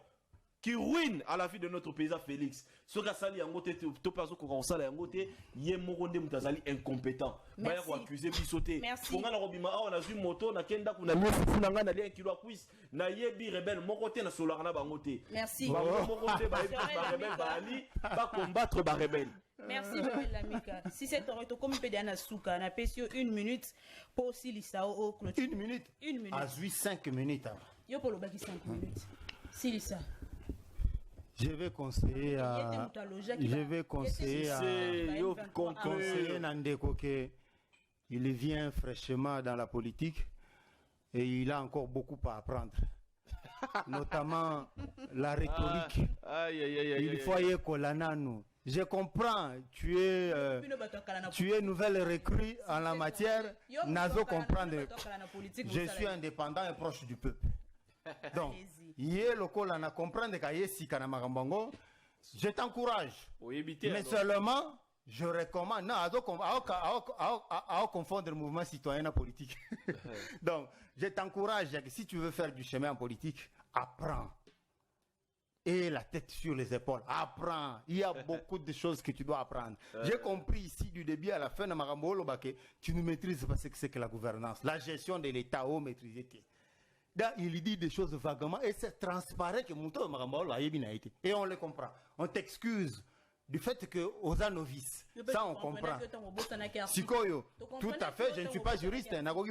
qui ruinent à la vie de notre paysan Félix. Ce que ça dit en côté, tout personne qu'on sale en côté, yé moronde mutazali incompétent. Baya ko accuser bisoté. Pour nga na robima on a une moto na kenda kuna mifu na nga na lien kilo quiz na yebi rebelle mon côté na solar na bangoté. Merci. Mon côté ba rebelle ba ali pas combattre ba rebelle. Merci Joël Lamika. Si c'est aurait comme pédiana souka na pesio 1 minute pour Silisa au clôture. 1 minute. 1 minute. À 5 minutes. Yo pour le baki 5 minutes. Silisa. Je vais conseiller à Nandeko que il vient fraîchement dans la politique et il a encore beaucoup à apprendre. notamment la rhétorique. Il faut y nous. Je comprends, tu es nouvelle recrue en la matière. Nazo comprendre. Je suis indépendant et proche du peuple. Donc, je t'encourage. Mais seulement, je recommande. Non, à confondre le mouvement citoyen et politique. Donc, je t'encourage que si tu veux faire du chemin en politique, apprends. Et la tête sur les épaules. Apprends. Il y a beaucoup de choses que tu dois apprendre. J'ai compris ici du début à la fin de Marambolo que tu ne maîtrises pas ce que c'est que la gouvernance. La gestion de l'État, maîtriser. Il dit des choses vaguement et c'est transparent que Mouto Marambolo a été. Et on le comprend. On t'excuse du fait que aux novices, ça on comprend. Sikoyo, tout à fait, je ne suis pas juriste. Normal.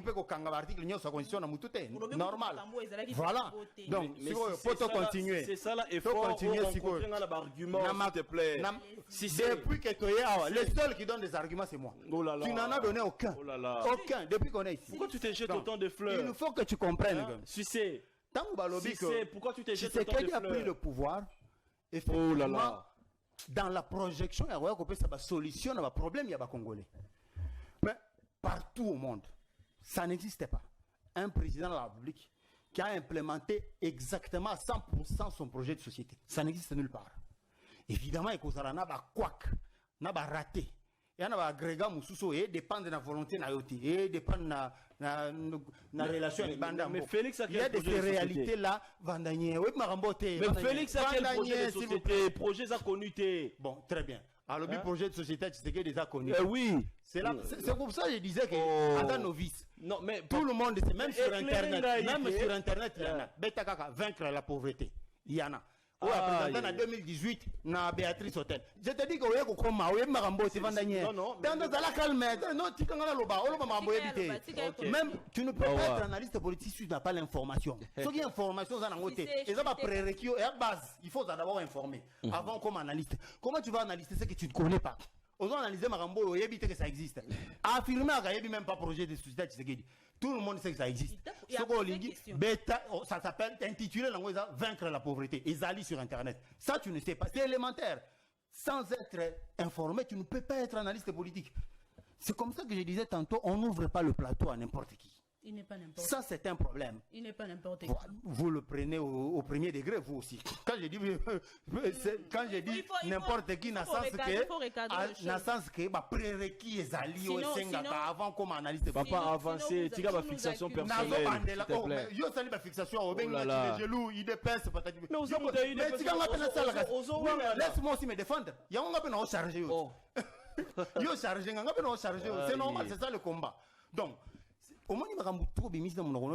Voilà. Donc, Sikoyo, pour te continuer. C'est ça là, il faut continuer, Sikoyo. L'argument, s'il te plaît. Depuis que tu es là, le seul qui donne des arguments, c'est moi. Tu n'en as donné aucun. Aucun, depuis qu'on est ici. Pourquoi tu te jettes autant de fleurs? Il faut que tu comprennes. Si c'est. Pourquoi tu te jettes autant de fleurs? C'est qui a pris le pouvoir. Effectivement. Dans la projection, il y a une solution à un problème, il y a un Congolais. Mais partout au monde, ça n'existait pas. Un président de la République qui a implémenté exactement à 100% son projet de société. Ça n'existe nulle part. Évidemment, il y a un raté. Il y a un agrégat qui dépend de la volonté et dépend de la relation avec Banda. Mais Félix a il y a des réalités-là. Mais Félix a quel projet de société? Projet à connu. Bon, très bien. Alors, le projet de société, c'est déjà connu. Oui. C'est pour ça que je disais que Adam Novice, non, mais tout le monde sait, même sur Internet, il y en a. Beta vaincre la pauvreté. Il y en a. Oui, présenté en 2018, na Béatrice Hôtel. Je te dis que oui, même tu ne peux pas être analyste politique si tu n'as pas l'information. Ce qui est information, ça n'a pas été. Et ça va prérequis à base. Il faut d'abord informer avant comme analyste. Comment tu vas analyser ce que tu ne connais pas? Aux analyser Marambo, il y a que ça existe. Affirmer qu'il n'y a même pas projet de société. Tout le monde sait que ça existe. Ça s'appelle intitulé Vaincre la pauvreté. Ils allient sur Internet. Ça, tu ne sais pas. C'est élémentaire. Sans être informé, tu ne peux pas être analyste politique. C'est comme ça que je disais tantôt, on n'ouvre pas le plateau à n'importe qui. Il n'est pas n'importe qui. Ça, c'est un problème. Il n'est pas n'importe qui. Vous le prenez au premier degré, vous aussi. Quand je dis n'importe qui, dans le sens que prérequis est allié au Sengaka avant comme analyste. Papa, avancer, tu as ma fixation personnelle. Yo sali ma fixation, au benga les genoux, il dépasse peut-être. Mais aux hommes d'ailleurs, laisse-moi aussi me défendre. Il y a un gars qui chargé. Yo chargé, c'est normal, c'est ça le combat. Donc, au moins,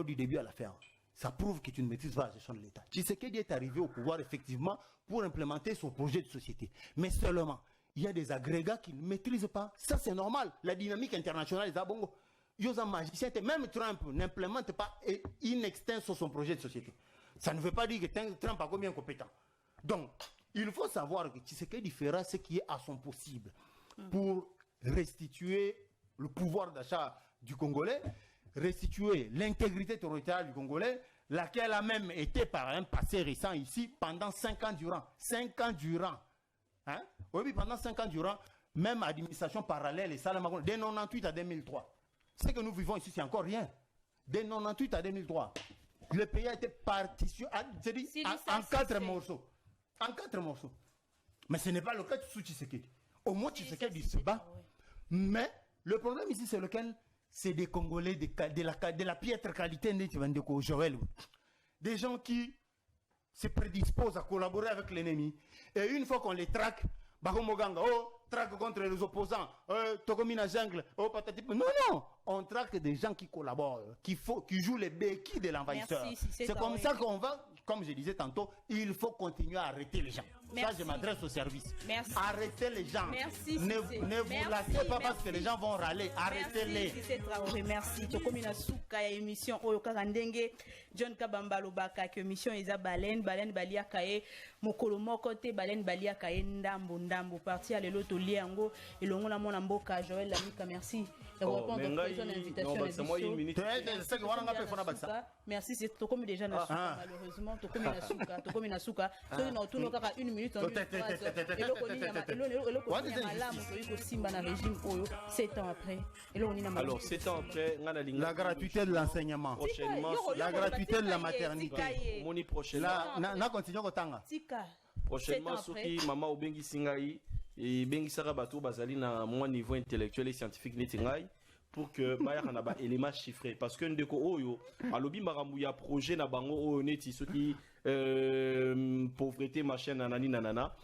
du début à la fin, ça prouve que tu ne maîtrises pas la gestion de l'État. Tshisekedi est arrivé au pouvoir effectivement pour implémenter son projet de société. Mais seulement, il y a des agrégats qui ne maîtrisent pas. Ça, c'est normal. La dynamique internationale est à Bongo. Même Trump n'implémente pas in extenso son projet de société. Ça ne veut pas dire que Trump a combien compétent. Donc, il faut savoir que Tshisekedi fera ce qui est à son possible pour restituer le pouvoir d'achat du Congolais, restituer l'intégrité territoriale du Congolais, laquelle a même été par un passé récent ici pendant 5 ans durant. 5 ans durant. Hein? Oui, pendant 5 ans durant, même administration parallèle et Salamagon, dès 1998 à 2003. Ce que nous vivons ici, c'est encore rien. Dès 1998 à 2003, le pays a été partitionné en 4 morceaux. En 4 morceaux. Mais ce n'est pas le cas de Tshisekedi. Au moins, Tshisekedi se bat. Mais le problème ici, c'est lequel? C'est des Congolais de la piètre qualité, des gens qui se prédisposent à collaborer avec l'ennemi. Et une fois qu'on les traque, traque contre les opposants, Tokomina jungle, non, on traque des gens qui collaborent, qui jouent les béquilles de l'envahisseur. C'est comme ça qu'on va, comme je disais tantôt, il faut continuer à arrêter les gens. Merci. Ça, je m'adresse au service. Merci. Arrêtez les gens. Merci. Ne vous lassez pas parce que les gens vont râler. Arrêtez-les. Merci. Tokomina Souka émission Oyoka Ndenge John Kabamba Lobaka émission Eza Balen Balia Kaye mokolo moko te balen balia ka ndambo ndambo parti à lelo to liango elongo na mona mboka Joël Lamika merci et répondre à ton invitation merci c'est to comme déjà na malheureusement to comme na suka so na tuno kaka 1 minute en simba na régime oyo 7 ans après alors 7 ans après la gratuité de l'enseignement prochainement la gratuité de la maternité moni prochainement na continue kotanga prochainement soki mama obengi singai et bengi sara bato bazali na mon niveau intellectuel et scientifique neti ngai pour que baya na ba éléments chiffrés parce que ndeko oyo alobi makambu ya projet na bango oyo neti soki pauvreté machin nanani nanana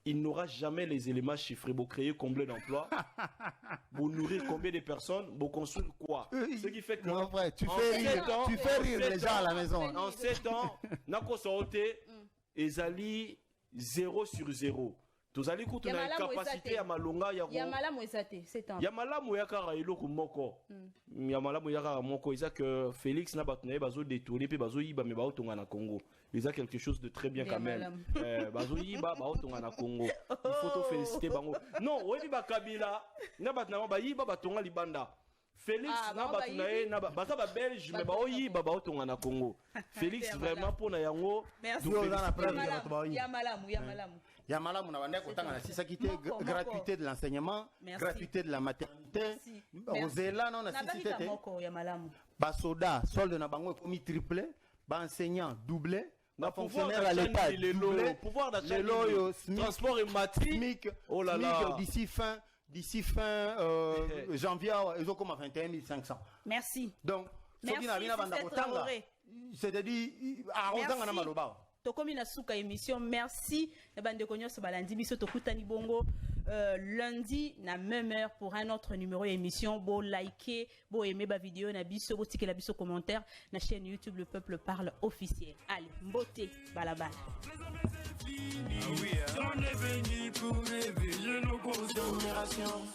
il n'aura jamais les éléments chiffrés pour créer combien d'emplois, pour nourrir combien de personnes, pour construire quoi. Ce qui fait que non, frère, tu fais rire les gens à la maison. En 7 ans, Nako Saoté, Ezali 0 sur 0. Tous allez écouter une capacité à malonga ya malamu ezate 7 ans. Ya malamu ya kara eloko moko. Ya malamu ya kara moko isa que Félix na batuna bazo détourner pe bazo yiba me ba otonga na Congo. Il a quelque chose de très bien quand même. Bazo yiba ba otonga na Congo. Il faut te féliciter bango. Non, webi ba Kabila na batuna ba yiba batonga libanda. Félix na batuna na baza ba Belge me ba oyiba ba otonga na Congo. Félix vraiment pour na yango. Merci. Ya malamu. Yamala Mounawanda Kotanga, si ça quittait gratuité de l'enseignement, gratuité de la maternité, Rosella non assisté. Basoda, solde na bango commis triplé, ba enseignant doublé, ba fonctionnaire à l'État doublé, pouvoir d'achat, transport et matrique, oh là là, d'ici fin janvier, ils ont comme à 21 500. Merci. Donc, c'est-à-dire, à Rosanga na Maloba. Tokomi na suka émission merci na bande konyo so balandi biso tokutani bongo lundi na même heure pour un autre numéro émission bo liker bo aimer ba vidéo na biso bo tikela biso commentaire na chaîne YouTube Le Peuple Parle officiel. Allez mbote balabala. On est venu pour réveiller nos grosses générations.